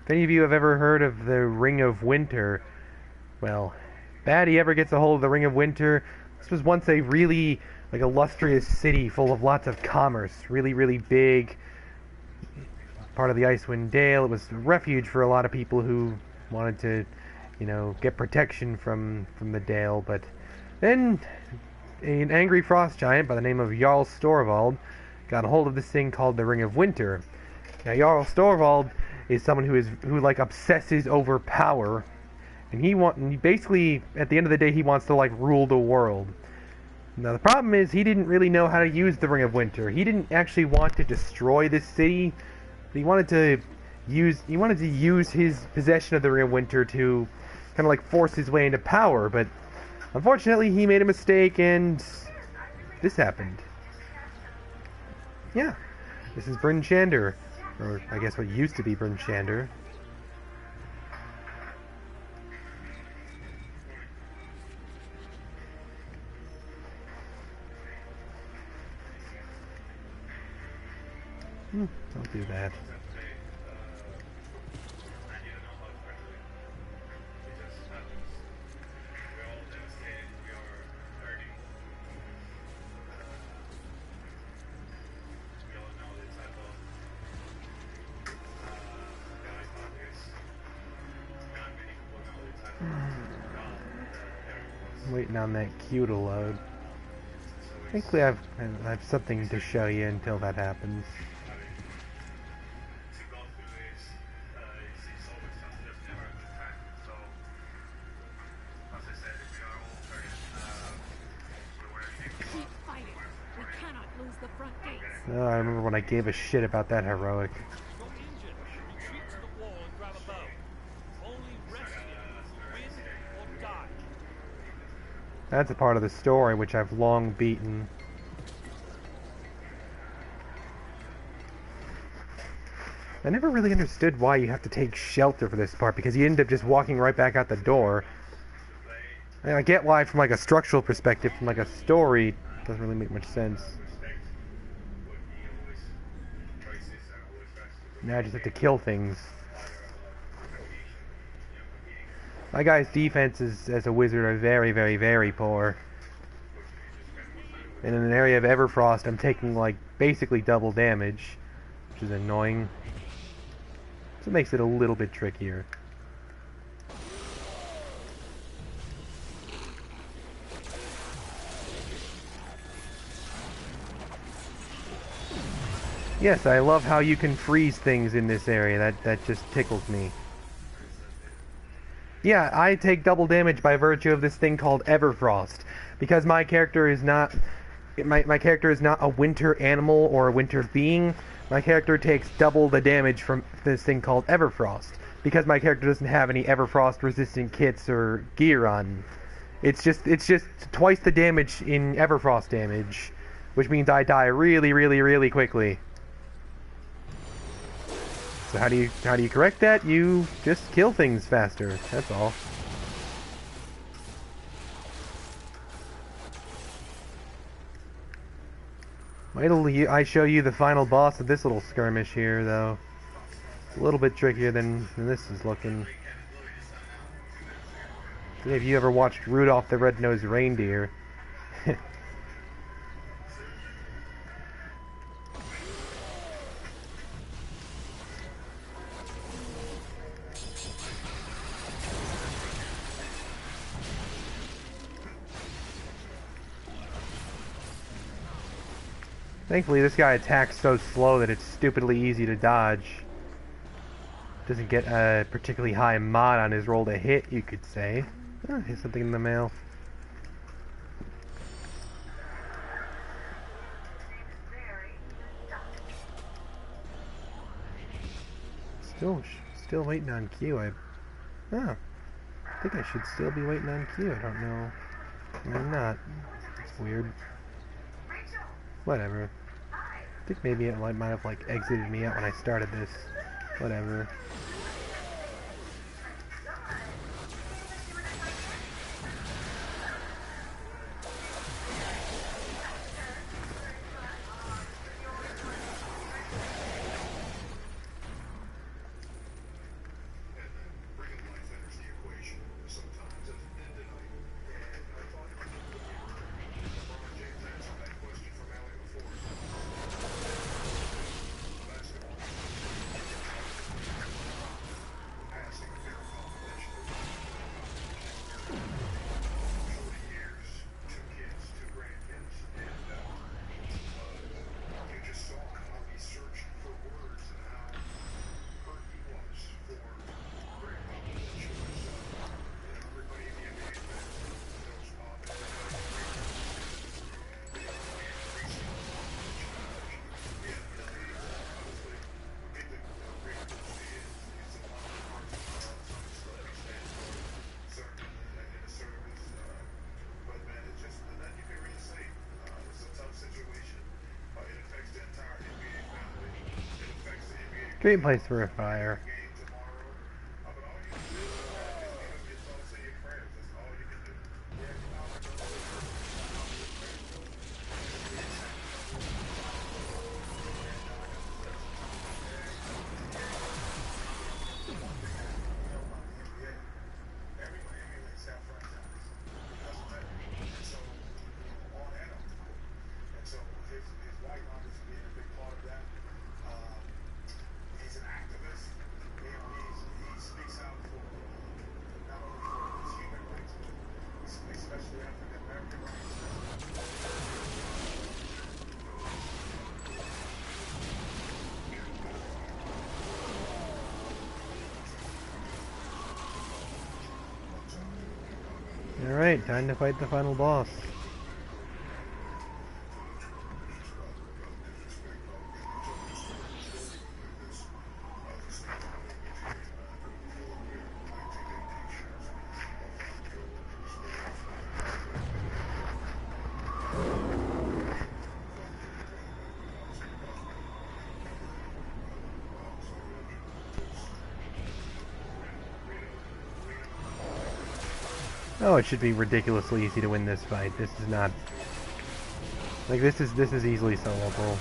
If any of you have ever heard of the Ring of Winter, well, baddie ever gets a hold of the Ring of Winter. This was once a really like illustrious city full of lots of commerce, really, really big. Part of the Icewind Dale. It was a refuge for a lot of people who wanted to, you know, get protection from the Dale. But then an angry frost giant by the name of Jarl Storvald got a hold of this thing called the Ring of Winter. Now, Jarl Storvald is someone who like obsesses over power, and he basically at the end of the day he wants to like rule the world. Now the problem is he didn't really know how to use the Ring of Winter. He didn't actually want to destroy this city. He wanted to use his possession of the Ring of Winter to kind of like force his way into power, but unfortunately he made a mistake and this happened. Yeah, this is Bryn Shander. Or I guess what used to be Bryn Shander. Don't do that. I'm waiting on that queue to load. Thankfully I have something to show you until that happens. Keep fighting. We cannot lose the front gates. Oh, I remember when I gave a shit about that heroic. You're injured. Retreat to the wall and grab a bow. Only rest here. Win or die. That's a part of the story which I've long beaten. I never really understood why you have to take shelter for this part, because you end up just walking right back out the door. I get why from like a structural perspective, from like a story, it doesn't really make much sense. Now I just have to kill things. My guy's defenses as a wizard are very, very, very poor. And in an area of Everfrost, I'm taking like basically double damage, which is annoying. So it makes it a little bit trickier. Yes, I love how you can freeze things in this area. That just tickles me. Yeah, I take double damage by virtue of this thing called Everfrost, because my character is not my character is not a winter animal or a winter being. My character takes double the damage from this thing called Everfrost, because my character doesn't have any Everfrost resistant kits or gear on. It's just twice the damage in Everfrost damage, which means I die really, really, really quickly. So how do you correct that? You just kill things faster. That's all. Wait till I show you the final boss of this little skirmish here, though. It's a little bit trickier than this is looking. Have you ever watched Rudolph the Red-Nosed Reindeer? Thankfully, this guy attacks so slow that it's stupidly easy to dodge. Doesn't get a particularly high mod on his roll to hit, you could say. Oh, here's something in the mail. Still waiting on Q. I think I should still be waiting on Q. I don't know. I'm not. It's weird. Whatever. I think maybe it might have like exited me out when I started this. Whatever. Great place for a fire. Alright, time to fight the final boss. Oh, it should be ridiculously easy to win this fight. This is not... Like, this is easily soloable.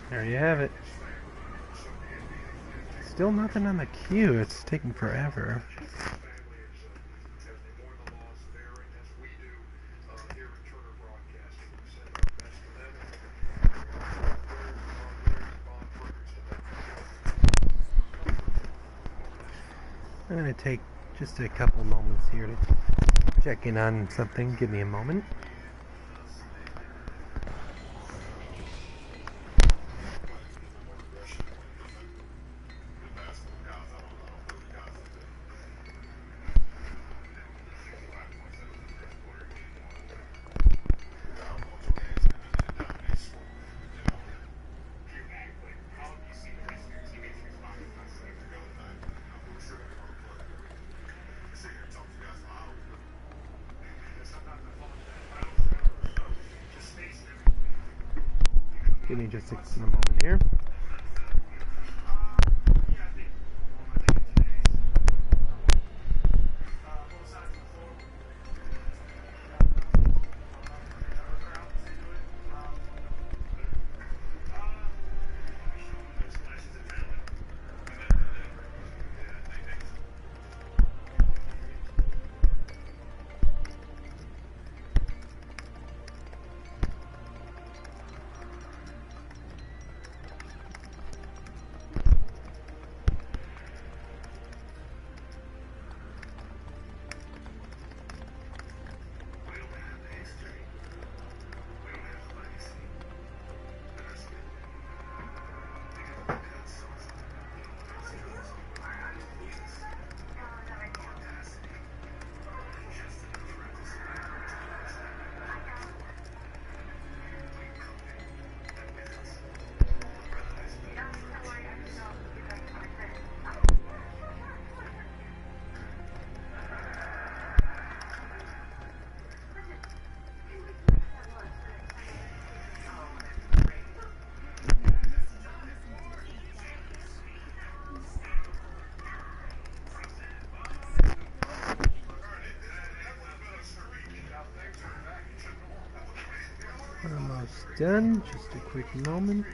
There you have it. Still nothing on the queue. It's taking forever. I'm going to take just a couple moments here to check in on something. Give me a moment. Give me just a moment here. Almost done. Just a quick moment.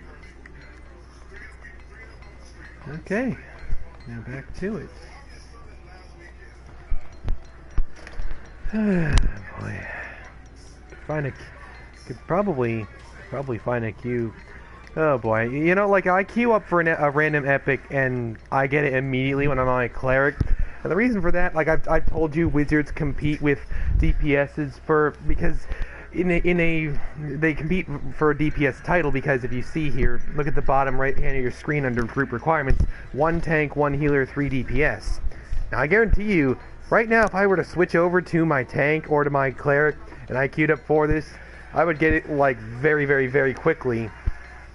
Okay. Now back to it. Boy. Could probably find a queue. Oh boy. You know, like I queue up for a random epic and I get it immediately when I'm on a cleric. And the reason for that, like I've told you, wizards compete with DPSs because they compete for a DPS title because if you see here, look at the bottom right hand of your screen under group requirements, 1 tank, 1 healer, 3 DPS. Now I guarantee you, right now if I were to switch over to my tank or to my cleric and I queued up for this, I would get it like very, very, very quickly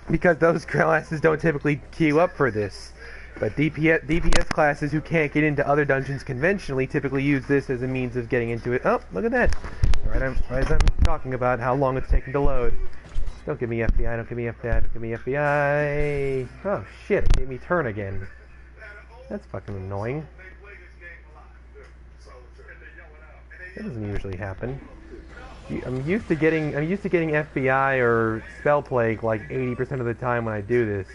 because those classes don't typically queue up for this. But DPS classes who can't get into other dungeons conventionally typically use this as a means of getting into it. Oh, look at that. Right as I'm talking about how long it's taking to load. Don't give me FBI, don't give me FBI, don't give me FBI. Oh shit, it gave me turn again. That's fucking annoying. That doesn't usually happen. I'm used to getting FBI or spell plague like 80% of the time when I do this.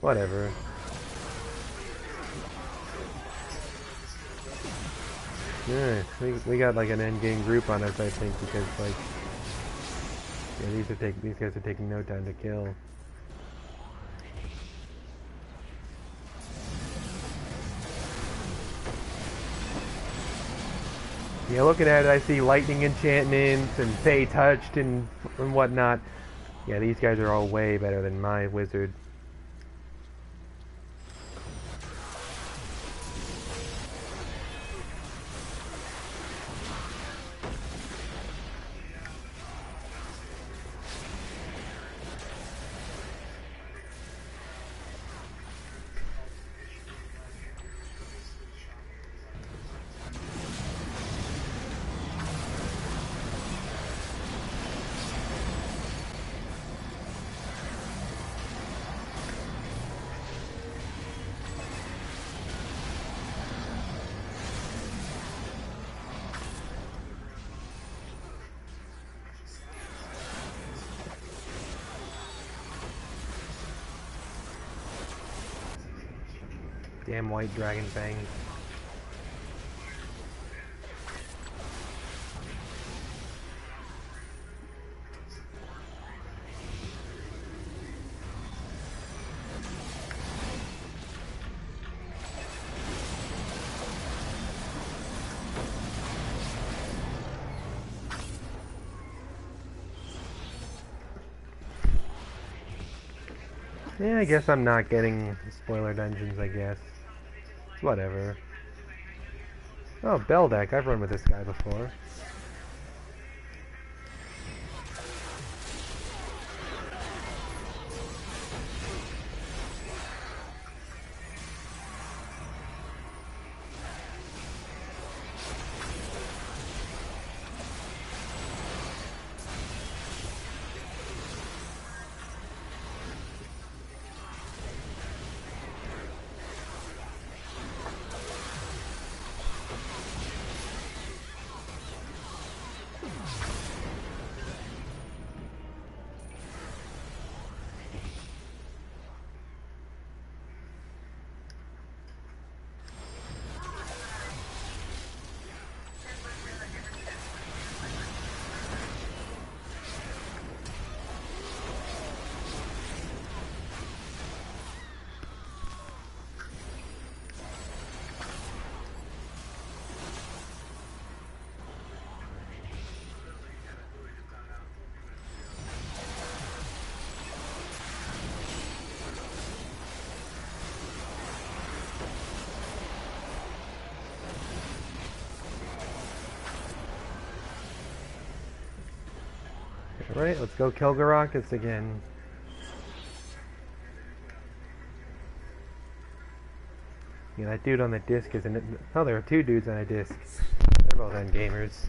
Whatever. Yeah, we got like an endgame group on us, I think, because like, yeah, these guys are taking no time to kill. Yeah, looking at it, I see lightning enchantments and fey touched and whatnot. Yeah, these guys are all way better than my wizard. Damn white dragon fangs. Yeah, I guess I'm not getting spoiler dungeons, I guess. It's whatever. Oh, Beldeck. I've run with this guy before. Alright, let's go kill the rockets again. Yeah, that dude on the disc isn't it? Oh, there are two dudes on a disc. They're both endgamers.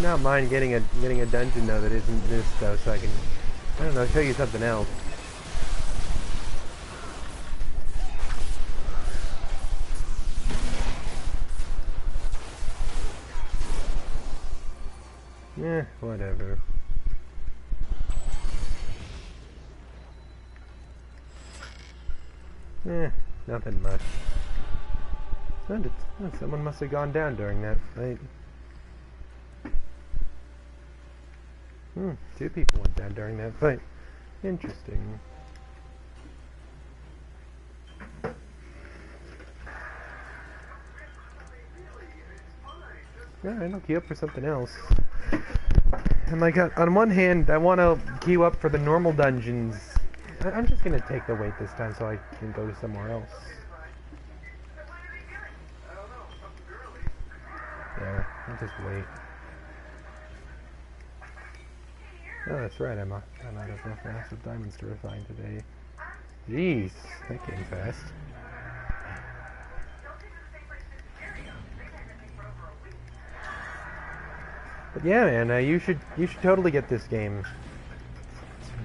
not mind getting a dungeon though that isn't this though, so I can, I don't know, show you something else. Yeah, whatever. Nothing much. Someone must have gone down during that fight. Two people went down during that fight. Interesting. Alright, I'll queue up for something else. And like, on one hand, I want to queue up for the normal dungeons. I'm just gonna take the wait this time so I can go to somewhere else. There, I'll just wait. Oh, that's right, I'm out of enough massive diamonds to refine today. Jeez, that came fast. But yeah, man, you should totally get this game.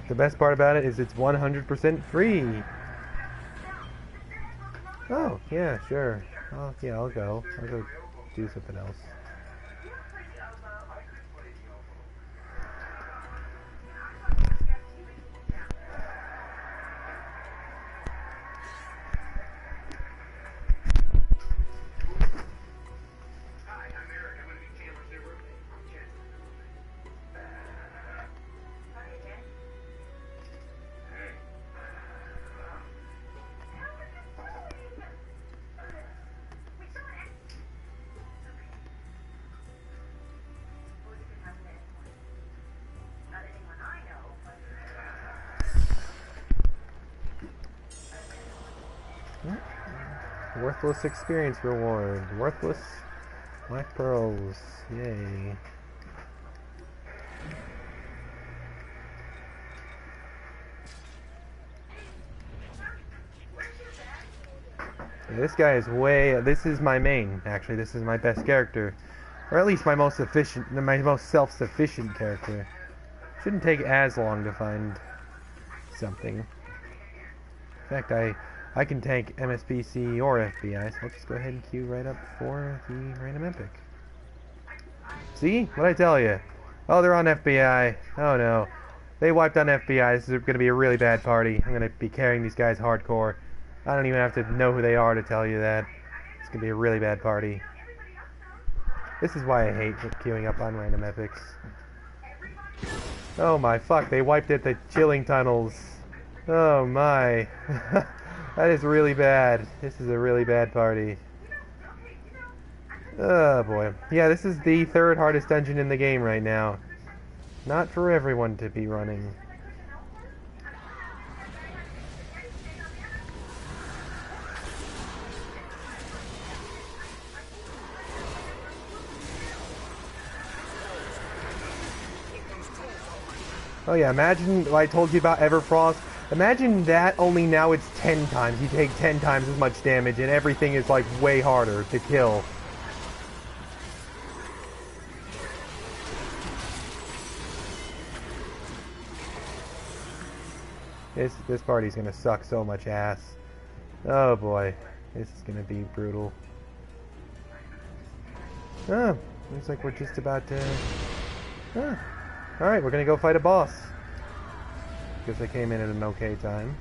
The best part about it is it's 100% free. Oh, yeah, sure. Oh, yeah, I'll go do something else. Worthless experience reward. Worthless black pearls. Yay. This guy is this is my main, actually. This is my best character. Or at least my most self-sufficient character. Shouldn't take as long to find something. In fact, I can tank MSPC or FBI, so I'll just go ahead and queue right up for the random epic. See? What'd I tell you? Oh, they're on FBI. Oh no. They wiped on FBI. This is going to be a really bad party. I'm going to be carrying these guys hardcore. I don't even have to know who they are to tell you that. It's going to be a really bad party. This is why I hate queuing up on random epics. Oh my fuck, they wiped at the chilling tunnels. Oh my. That is really bad. This is a really bad party. Oh boy. Yeah, this is the third hardest dungeon in the game right now. Not for everyone to be running. Oh yeah, imagine what I told you about Everfrost. Imagine that, only now it's 10 times. You take 10 times as much damage and everything is like way harder to kill. This party's gonna suck so much ass. Oh boy, this is gonna be brutal. Oh, looks like we're just about to... Oh. Alright, we're gonna go fight a boss. Guess I came in at an okay time.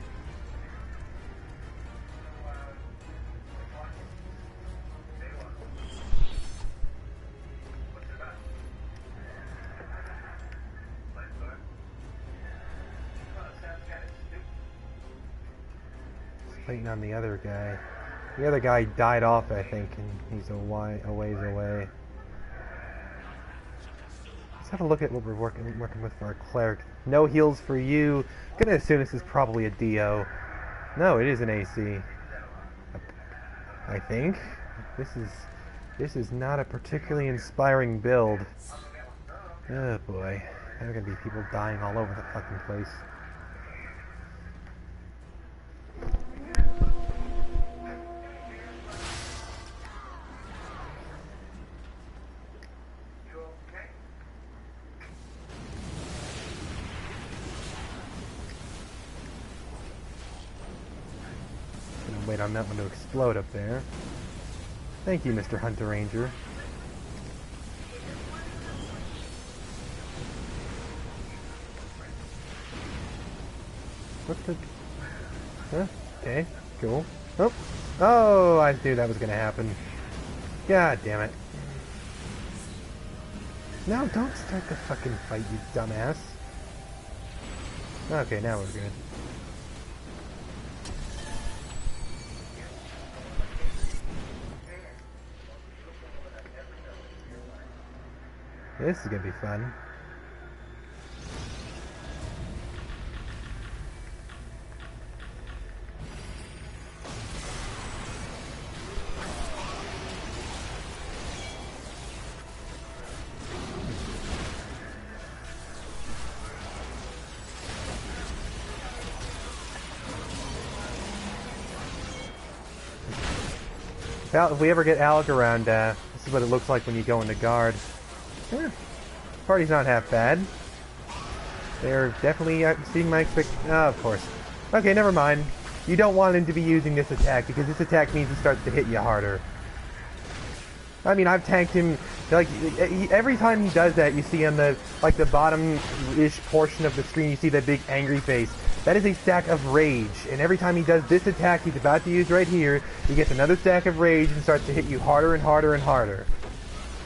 Just waiting on the other guy. The other guy died off, I think, and he's a ways away. Let's have a look at what we're working with for our cleric. No heals for you. Gonna assume this is probably a DO. No, it is an AC. I think. This is not a particularly inspiring build. Oh boy. There are gonna be people dying all over the fucking place. wait on that one to explode up there. Thank you, Mr. Hunter Ranger. What the... Huh? Okay, cool. Oh! Oh, I knew that was gonna happen. God damn it. No, don't start the fucking fight, you dumbass. Okay, now we're good. This is gonna be fun. If we ever get Alec around, this is what it looks like when you go into guard. Party's not half bad. They're definitely exceeding my of course. Okay, never mind. You don't want him to be using this attack, because this attack means he starts to hit you harder. I mean, I've tanked him, like, every time he does that, you see on the, like, the bottom-ish portion of the screen, you see that big angry face. That is a stack of rage, and every time he does this attack he's about to use right here, he gets another stack of rage and starts to hit you harder and harder and harder.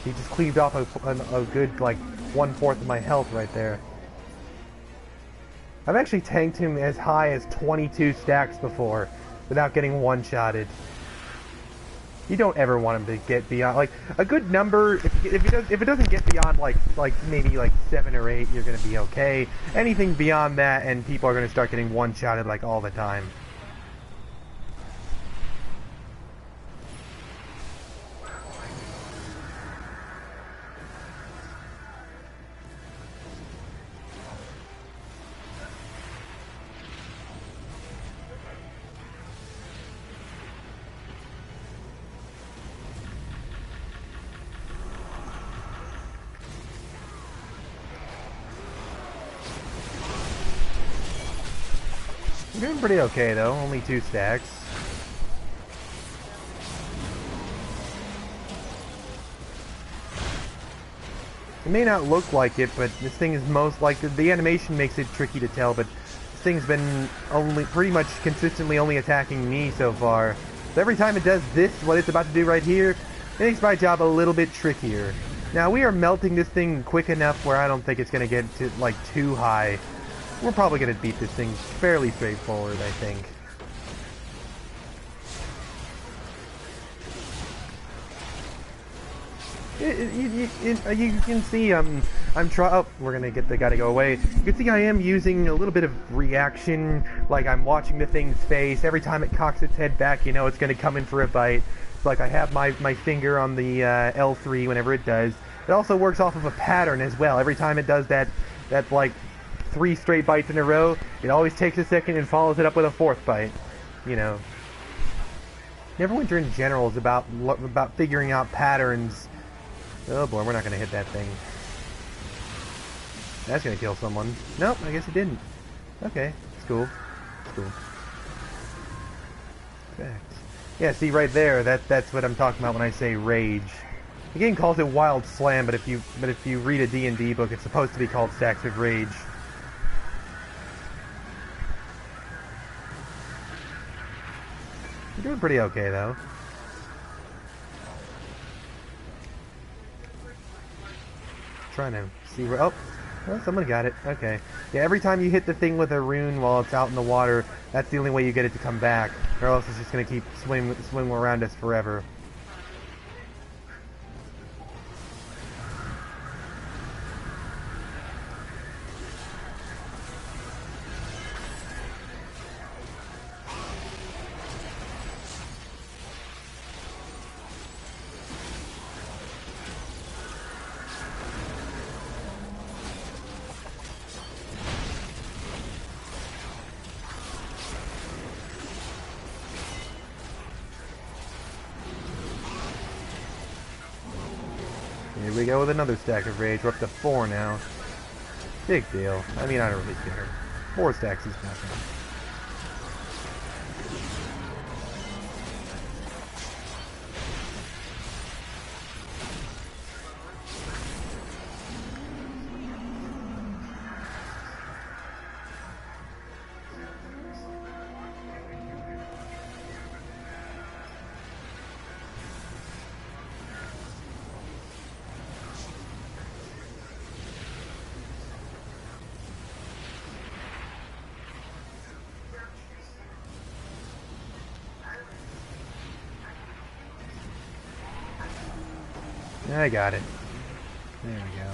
He just cleaved off a good, like, 1/4 of my health right there. I've actually tanked him as high as 22 stacks before, without getting one-shotted. You don't ever want him to get beyond, like, a good number, if it doesn't get beyond, like maybe, like, 7 or 8, you're gonna be okay. Anything beyond that, and people are gonna start getting one-shotted, like, all the time. Doing pretty okay though, only 2 stacks. It may not look like it, but this thing is most like the animation makes it tricky to tell, but this thing's been pretty much consistently only attacking me so far. So every time it does this, what it's about to do right here, it makes my job a little bit trickier. Now we are melting this thing quick enough where I don't think it's gonna get to like too high. We're probably going to beat this thing fairly straightforward, I think. You can see, I'm oh, we're going to get the guy to go away. You can see I am using a little bit of reaction, like I'm watching the thing's face. Every time it cocks its head back, you know it's going to come in for a bite. It's like I have my finger on the L3 whenever it does. It also works off of a pattern as well. Every time it does that like 3 straight bites in a row, it always takes a second and follows it up with a 4th bite. You know, Neverwinter in general is about figuring out patterns. Oh boy, we're not going to hit that thing. That's going to kill someone. Nope, I guess it didn't. Okay, it's cool. It's cool. Fact. Yeah, see right there, that's what I'm talking about when I say rage. The game calls it Wild Slam, but if you read a D&D book, it's supposed to be called Stacks of Rage. You're doing pretty okay, though. Trying to see where... Oh! Well, someone got it. Okay. Yeah, every time you hit the thing with a rune while it's out in the water, that's the only way you get it to come back. Or else it's just going to keep swinging around us forever. Here we go with another stack of rage. We're up to 4 now. Big deal. I mean, I don't really care. 4 stacks is nothing. I got it. There we go.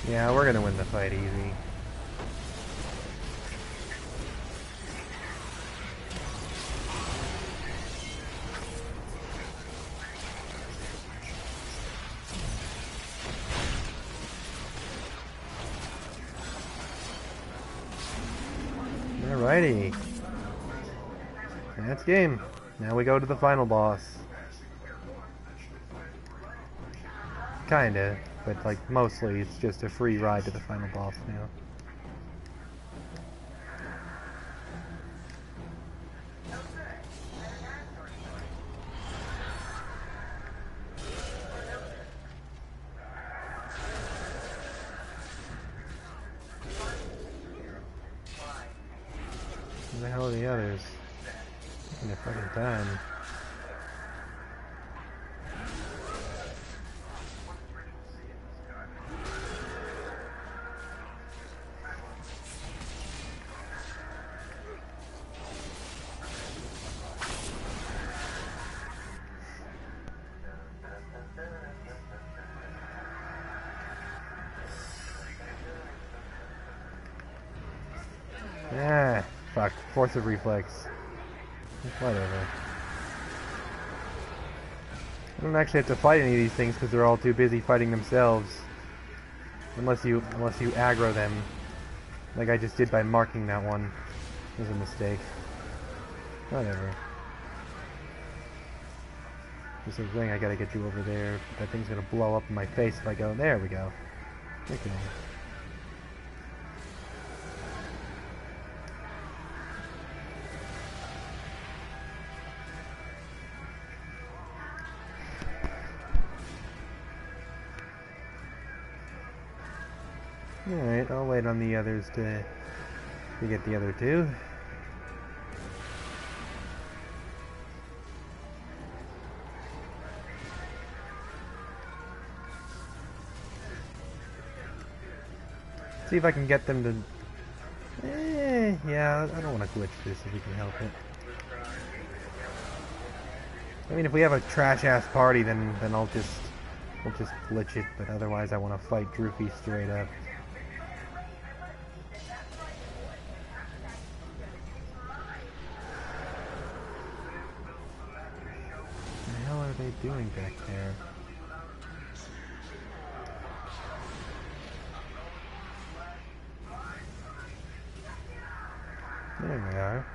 Yeah, we're gonna win the fight easy. Alrighty. That's game. Now we go to the final boss. Kinda, but like mostly it's just a free ride to the final boss now. Where the hell are the others? Taking their fucking time. Ah, fuck. Force of reflex. Whatever. I don't actually have to fight any of these things because they're all too busy fighting themselves. Unless you aggro them. Like I just did by marking that one. It was a mistake. Whatever. Just a ring, I gotta get you over there. That thing's gonna blow up in my face if I go. There we go. Okay. Alright, I'll wait on the others to get the other two. See if I can get them to... yeah, I don't want to glitch this if we can help it. I mean, if we have a trash-ass party, then we'll just glitch it, but otherwise I want to fight Droopy straight up. What the hell are they doing back there? There we are.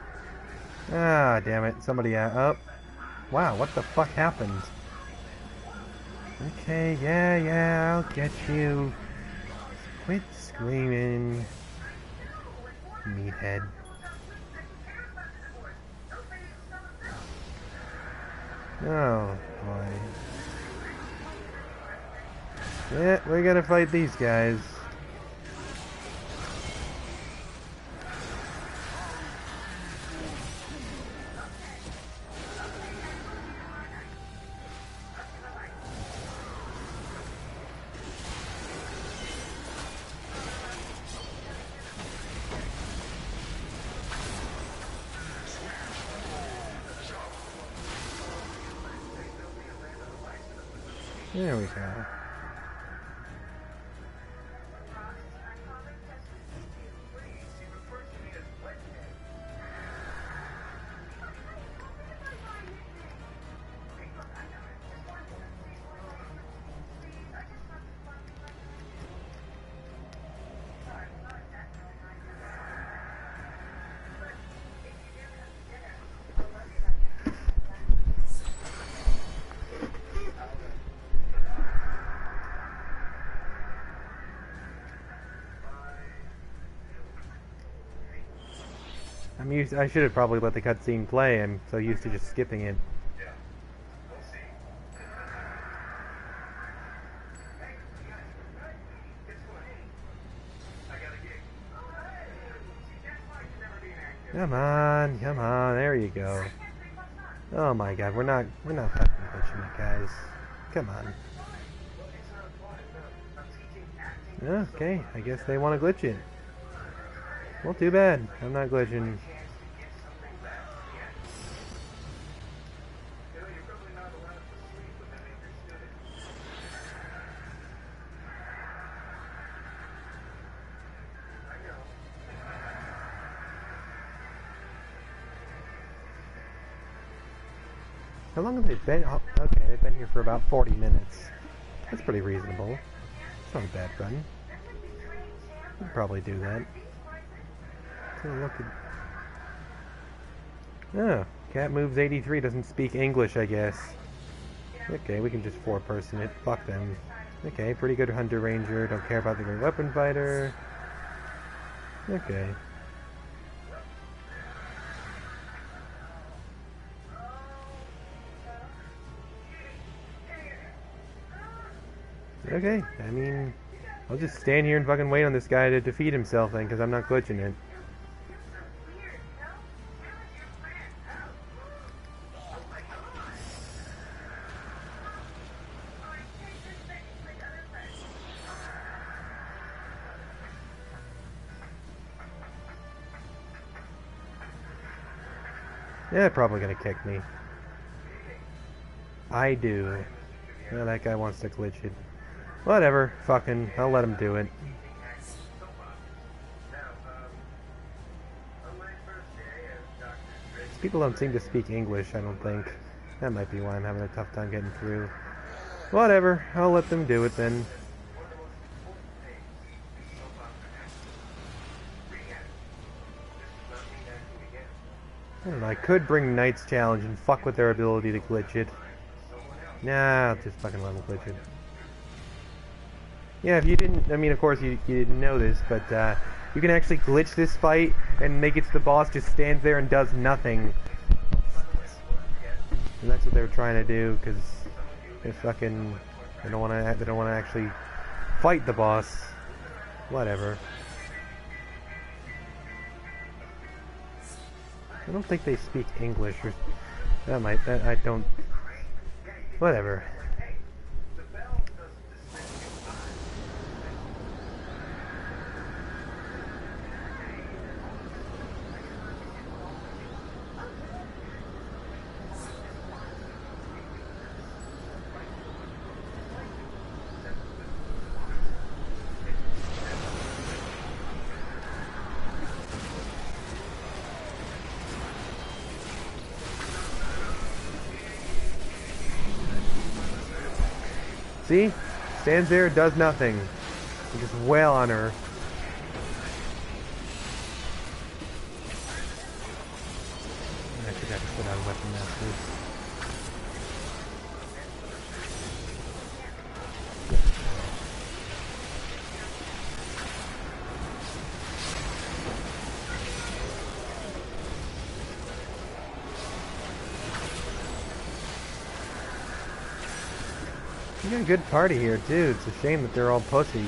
Ah, damn it. Somebody up. Wow, what the fuck happened? Okay, yeah, I'll get you. Quit screaming, meathead. Oh, boy. Yeah, we're gonna fight these guys. There we go. I should have probably let the cutscene play. I'm so used to just skipping it. Come on, come on, there you go. Oh my god, we're not fucking glitching it, guys. Come on. Okay, I guess they want to glitch it. Well, too bad. I'm not glitching. How long have they been? Oh, okay, they've been here for about 40 minutes. That's pretty reasonable. It's not a bad run. I'd probably do that. So look at... Oh, cat moves 83, doesn't speak English, I guess. Okay, we can just four-person it. Fuck them. Okay, pretty good hunter ranger. Don't care about the great weapon fighter. Okay. Okay, I mean, I'll just stand here and fucking wait on this guy to defeat himself then, because I'm not glitching it. Yeah, probably gonna kick me. I do. Yeah, that guy wants to glitch it. Whatever, fucking, I'll let him do it. People don't seem to speak English, I don't think. That might be why I'm having a tough time getting through. Whatever, I'll let them do it then. I don't know, I could bring Knight's Challenge and fuck with their ability to glitch it. Nah, I'll just fucking let them glitch it. Yeah, if you didn't, I mean, of course you didn't know this, but you can actually glitch this fight and make it so the boss just stands there and does nothing. And that's what they were trying to do, because they don't want to actually fight the boss. Whatever. I don't think they speak English, or I don't. Whatever. See? Stands there, does nothing. You just wail on her. I forgot to put out weapon masters. You got a good party here, too. It's a shame that they're all pussies.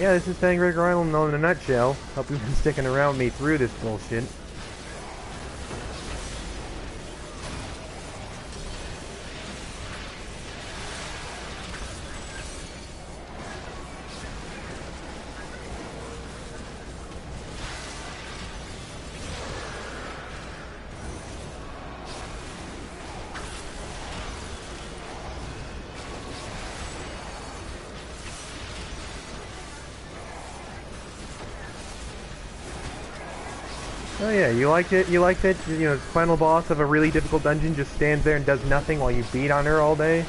yeah, this is Fangreaker Island in a nutshell. Hope you've been sticking around me through this bullshit. Oh yeah, you liked it? You liked it? You know, final boss of a really difficult dungeon just stands there and does nothing while you beat on her all day?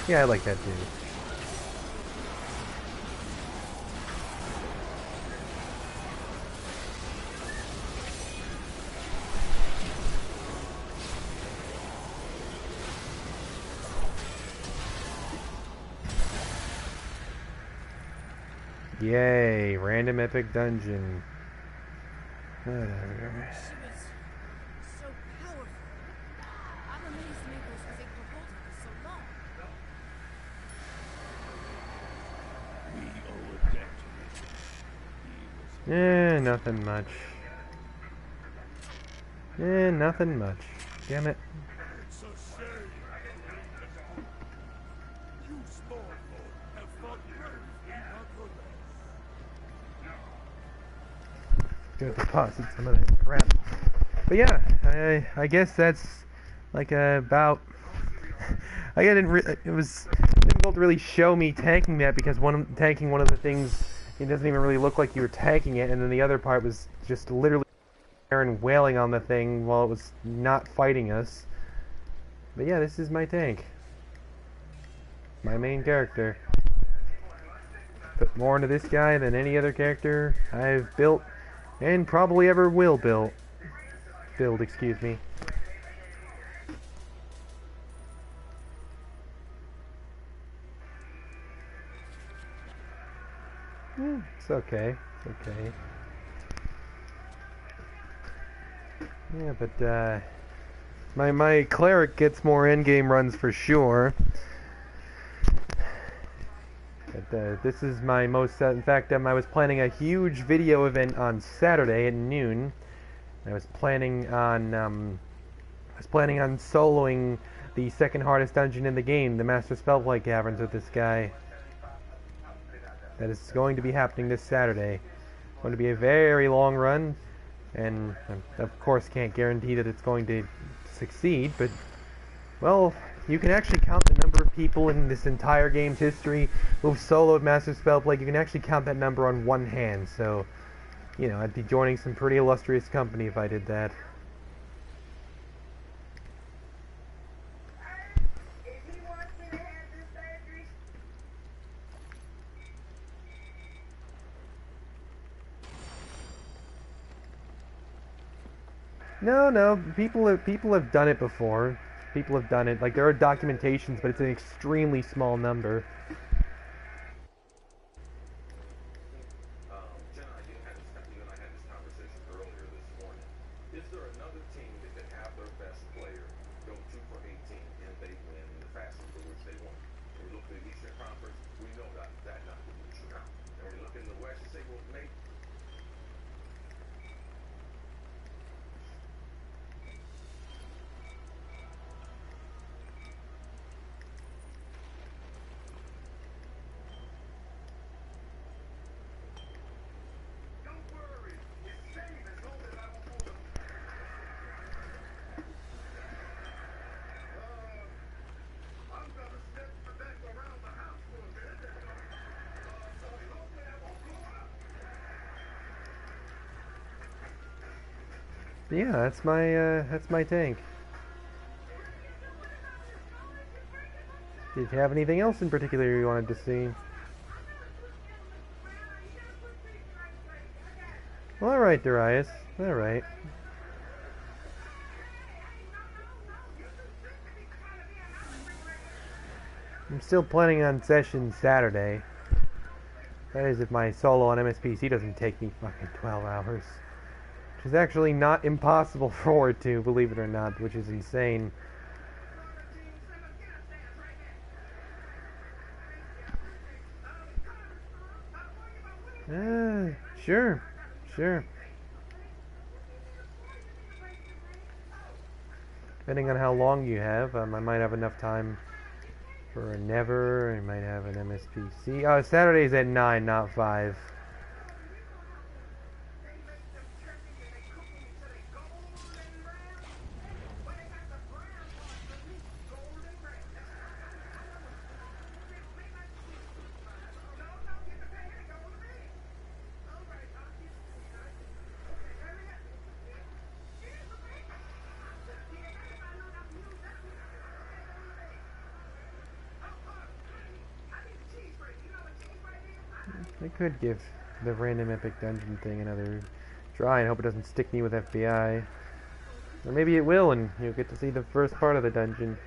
Yeah, I like that too. Yay, random epic dungeon. Whatever. She was so powerful. I'm amazed Maples was able to hold her for so long. Nothing much. Nothing much. Damn it. It's a shame. You small folk have fought bravely nonetheless. Gonna deposit some of that crap. But yeah, I guess that's like about. I didn't. It was difficult to really show me tanking that because tanking one of the things, it doesn't even really look like you were tanking it, and then the other part was just literally there and wailing on the thing while it was not fighting us. But yeah, this is my tank. My main character. Put more into this guy than any other character I've built. And probably ever will build, excuse me. It's okay. It's okay. Yeah, but my cleric gets more endgame runs for sure. But this is my most. In fact, I was planning a huge video event on Saturday at noon. I was planning on soloing the second hardest dungeon in the game, the Master Spellblade Caverns, with this guy. That is going to be happening this Saturday. It's going to be a very long run, and of course can't guarantee that it's going to succeed. But well, you can actually count the number of people in this entire game's history who've soloed Master Spellblade. You can actually count that number on one hand, so, you know, I'd be joining some pretty illustrious company if I did that. No, people have done it before. People have done it. Like, there are documentations, but it's an extremely small number. Jen and I had this conversation earlier this morning. Is there another team that can have their best player go 2 for 18 and they win in the fashion for which they want? When we look at the Eastern Conference, we know that not going to be true. And when we look in the West and say, well, maybe. Yeah, that's my tank. Did you have anything else in particular you wanted to see? Well, alright, Darius. Alright. I'm still planning on session Saturday. That is if my solo on MSPC doesn't take me fucking 12 hours. Which is actually not impossible for it to, believe it or not, which is insane. Sure, sure. Depending on how long you have, I might have enough time for a Never. I might have an MSPC. Oh, Saturday's at 9, not 5. I could give the random epic dungeon thing another try and hope it doesn't stick me with FBI. Or maybe it will and you'll get to see the first part of the dungeon.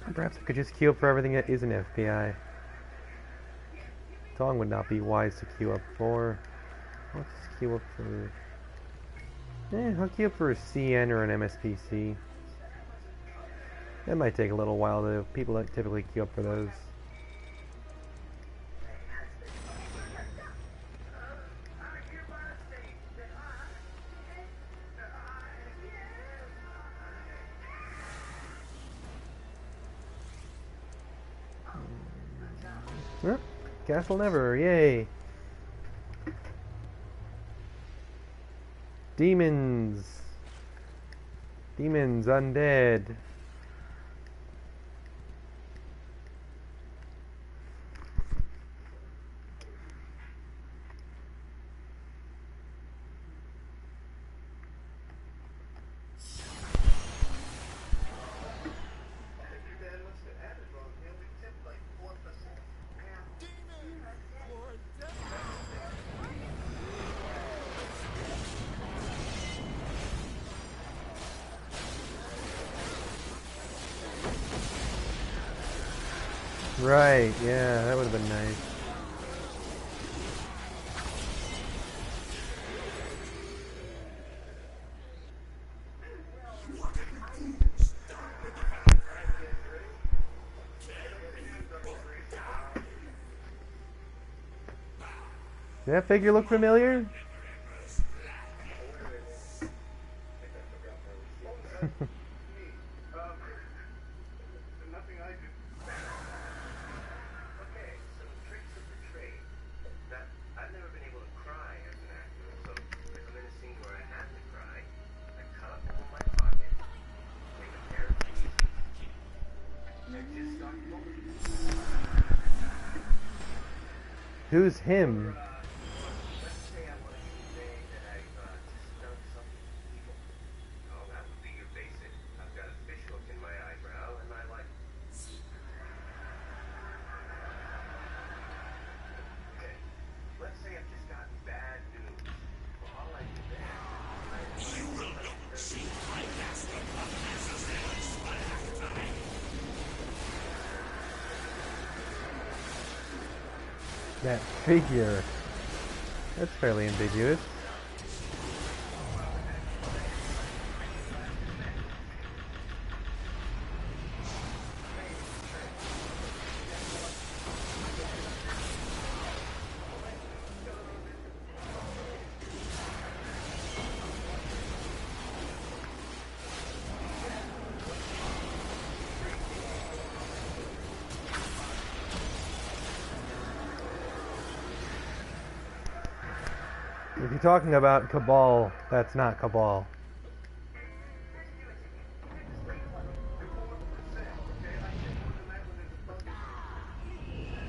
Or perhaps I could just queue up for everything that isn't FBI. Song would not be wise to queue up for. Let's just queue up for... I'll queue up for a CN or an MSPC. That might take a little while though. People don't typically queue up for those. Castle Never, yay! Demons! Demons, undead. Right, yeah, that would have been nice. Does that figure look familiar? Who's him? That figure. That's fairly ambiguous. If you're talking about Cabal, that's not Cabal.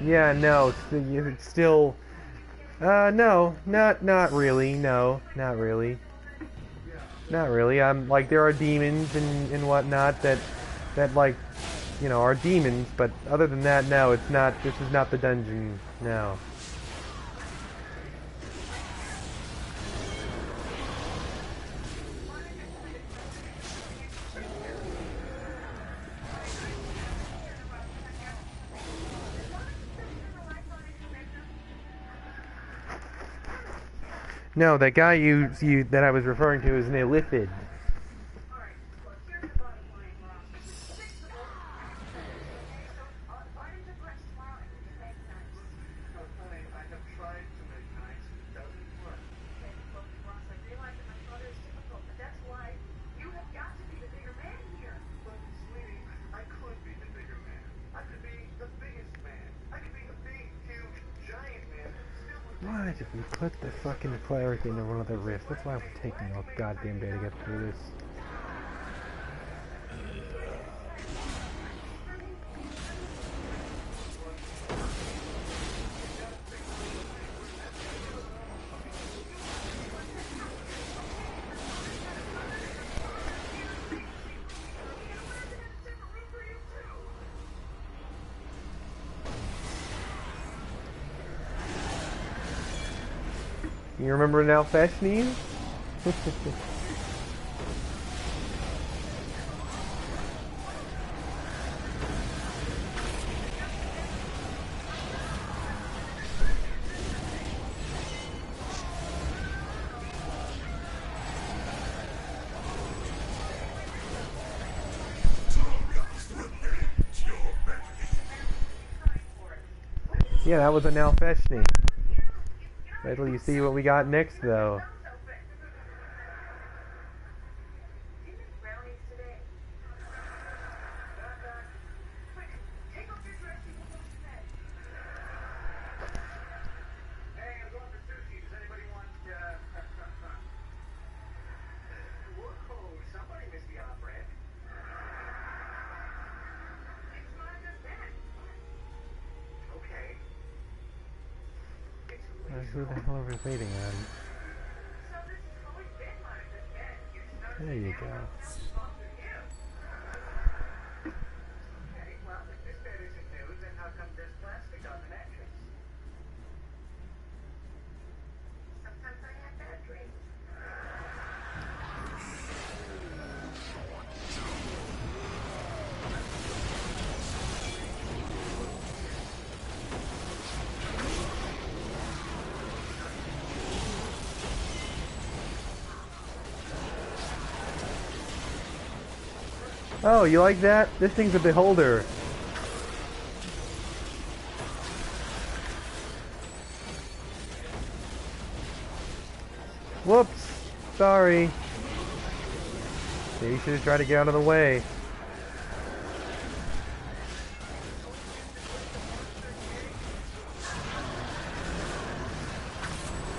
Yeah, no, you're still... no, not really, no, not really. Not really, like, there are demons and whatnot that, like, you know, are demons, but other than that, no, it's not, this is not the dungeon, no. No, that guy that I was referring to is an illithid. God, if we put the fucking cleric into one of the rifts, that's why we're taking all goddamn day to get through this. You remember now, Fashni? Yeah, that was a now Fashni. Wait till you see what we got next, though. Who the hell are we waiting on? There you go. Oh, you like that? This thing's a beholder. Whoops. Sorry. You should have tried to get out of the way.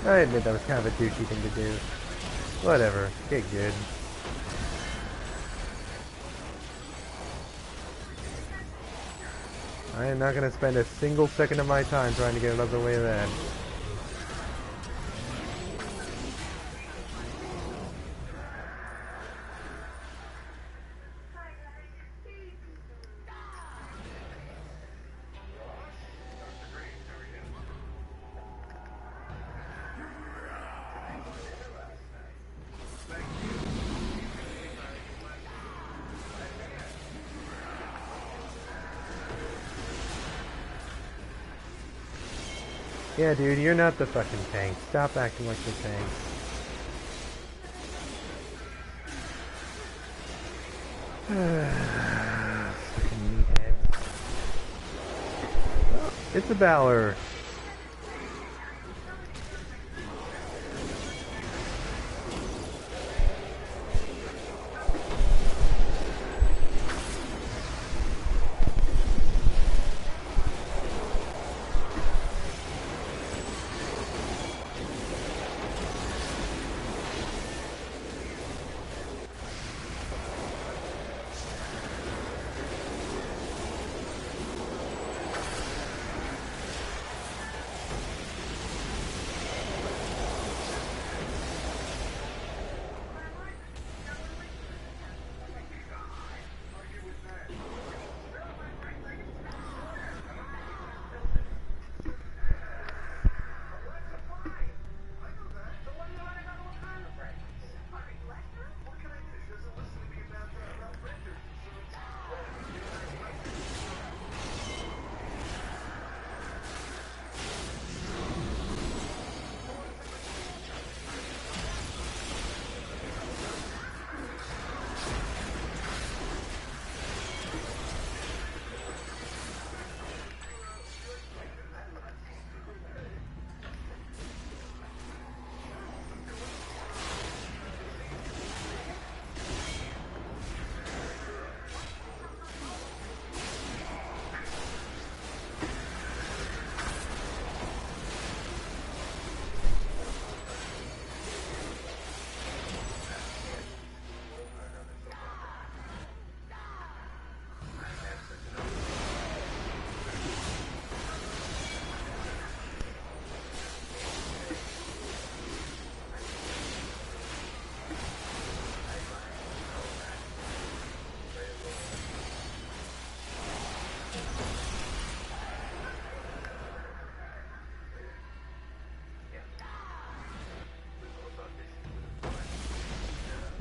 I admit that was kind of a douchey thing to do. Whatever. Get good. I am not going to spend a single second of my time trying to get out of the way of that. Yeah, dude, you're not the fucking tank. Stop acting like the tank. Fucking meathead. Oh, it's a Balor.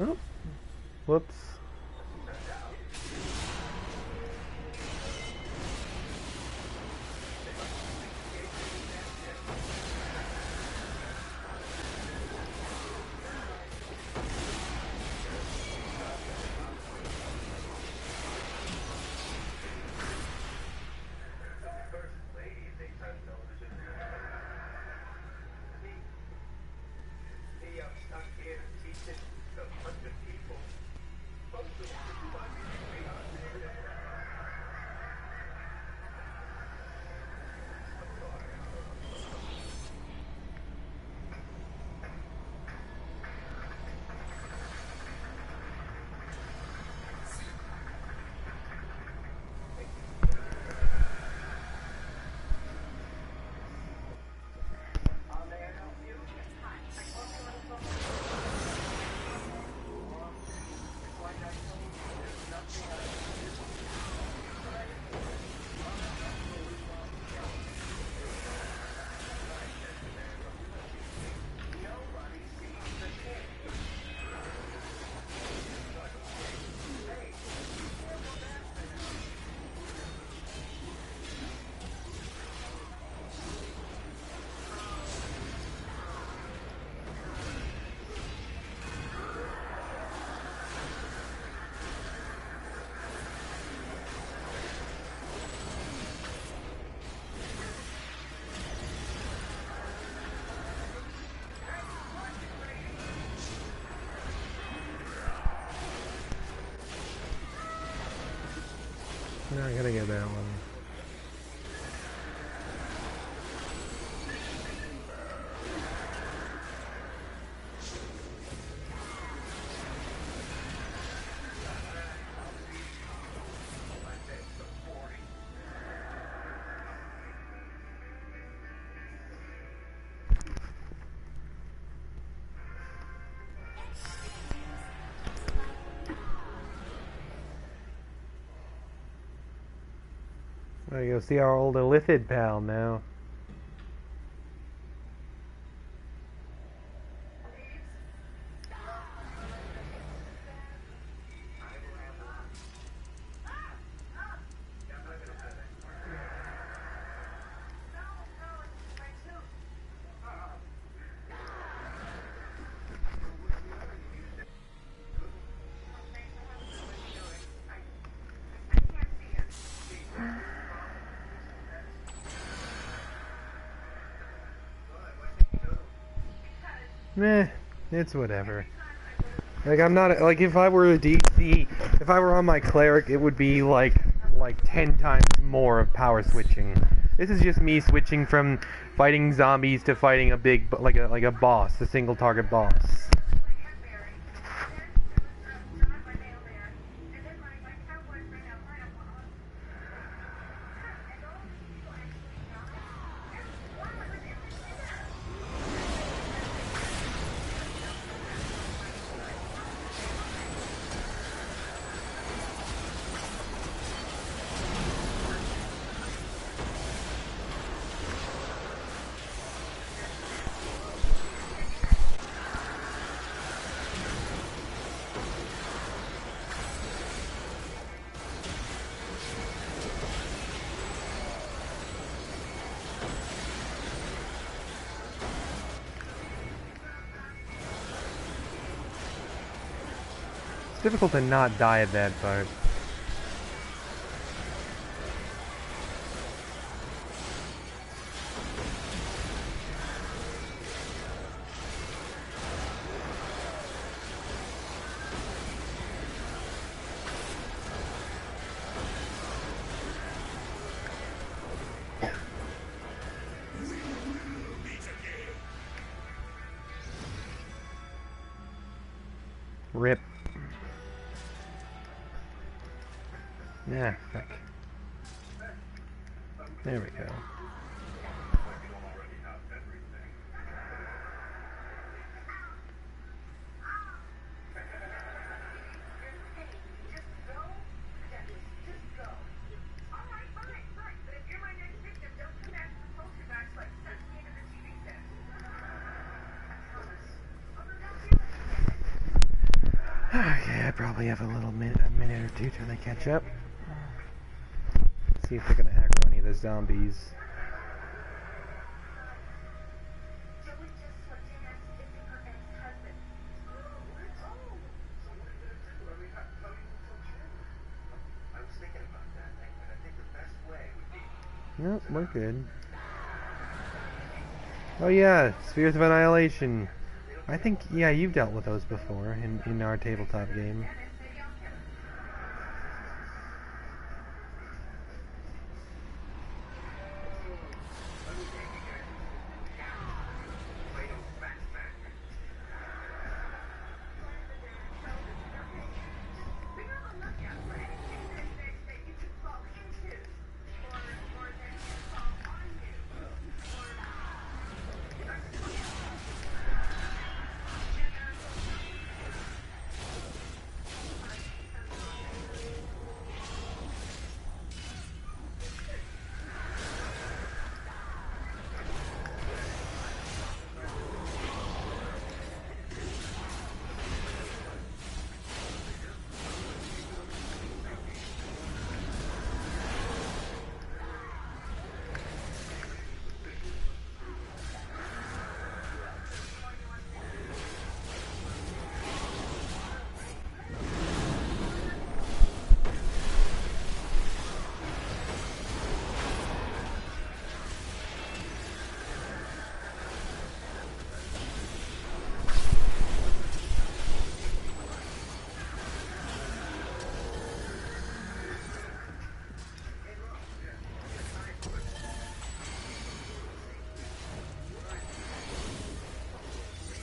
Oh, whoops. No, I gotta get that one. I go see our old Illithid pal now. Meh, it's whatever. Like, I'm not, like, if I were a DC, if I were on my cleric, it would be like 10 times more of power switching. This is just me switching from fighting zombies to fighting a big, like a boss, a single target boss. It's difficult to not die at that part. Rip. Yeah, fuck. There we go. Okay, I probably have a minute or two till they catch up. See if they're gonna aggro any of the zombies. Nope, we're good. Oh yeah, Spheres of Annihilation. I think, yeah, you've dealt with those before in our tabletop game.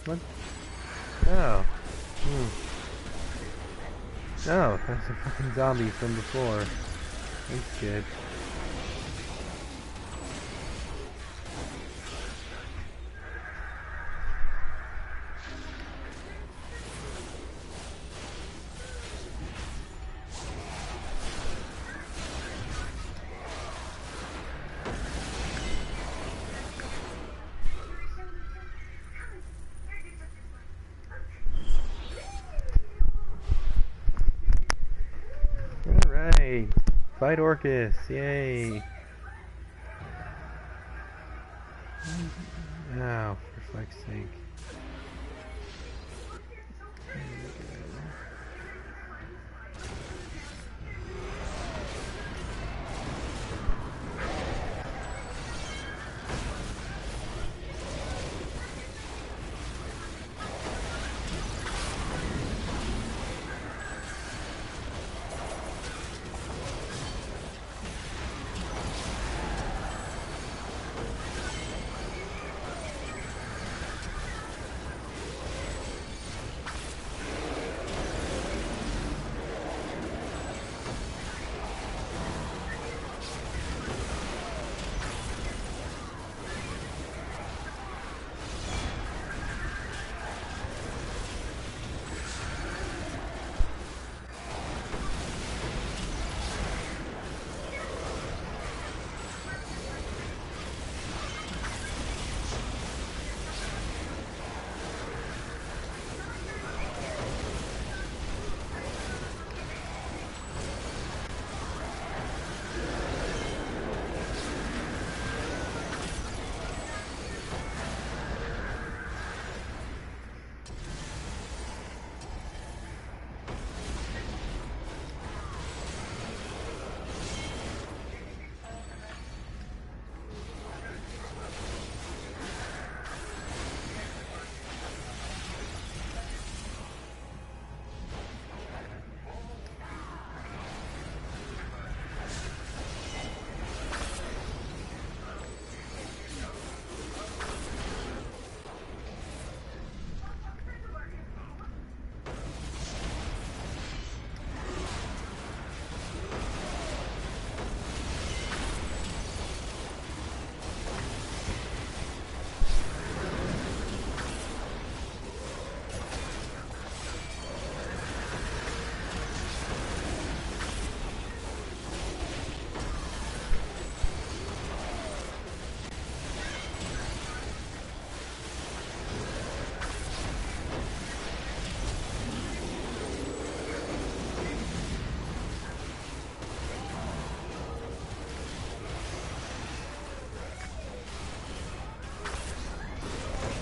What? Oh. Oh, that's a fucking zombie from before. That's good. Alright. Fight Orcus. Yay. Oh, for fuck's sake.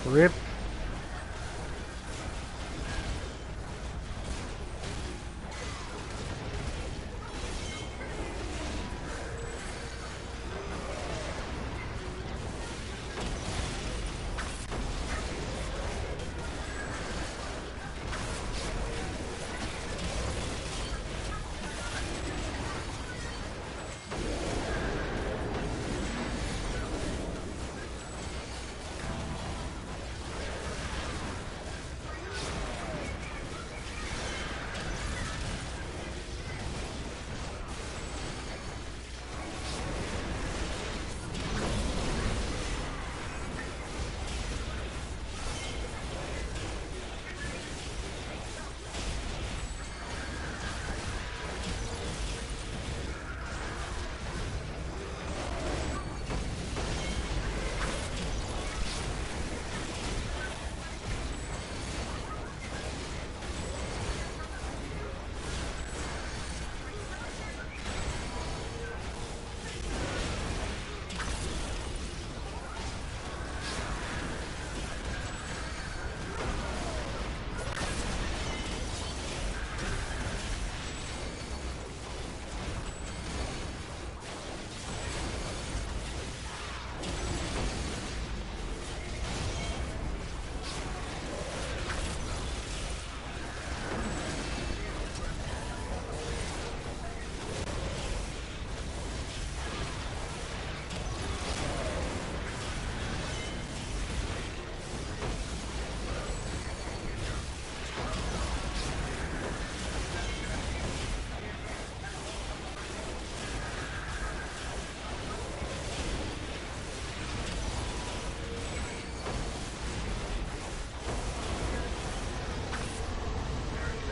Rip.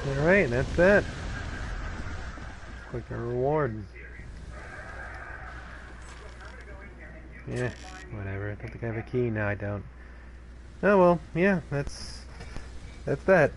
Alright, that's that. Click the reward. Yeah, whatever. I don't think I have a key. No, I don't. Oh well, yeah, that's that.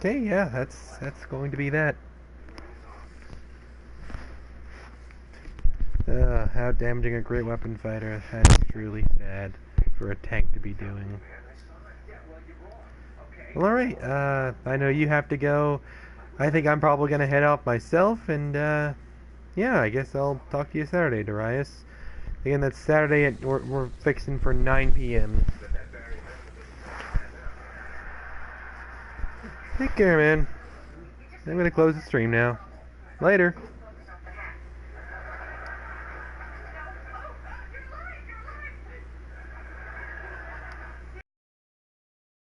Okay, yeah, that's going to be that. How damaging a great weapon fighter. That is truly sad for a tank to be doing. Well, alright, I know you have to go. I think I'm probably going to head out myself, and, yeah, I guess I'll talk to you Saturday, Darius. Again, that's Saturday, at, we're fixing for 9 p.m. Take care, man. I'm going to close the stream now. Later.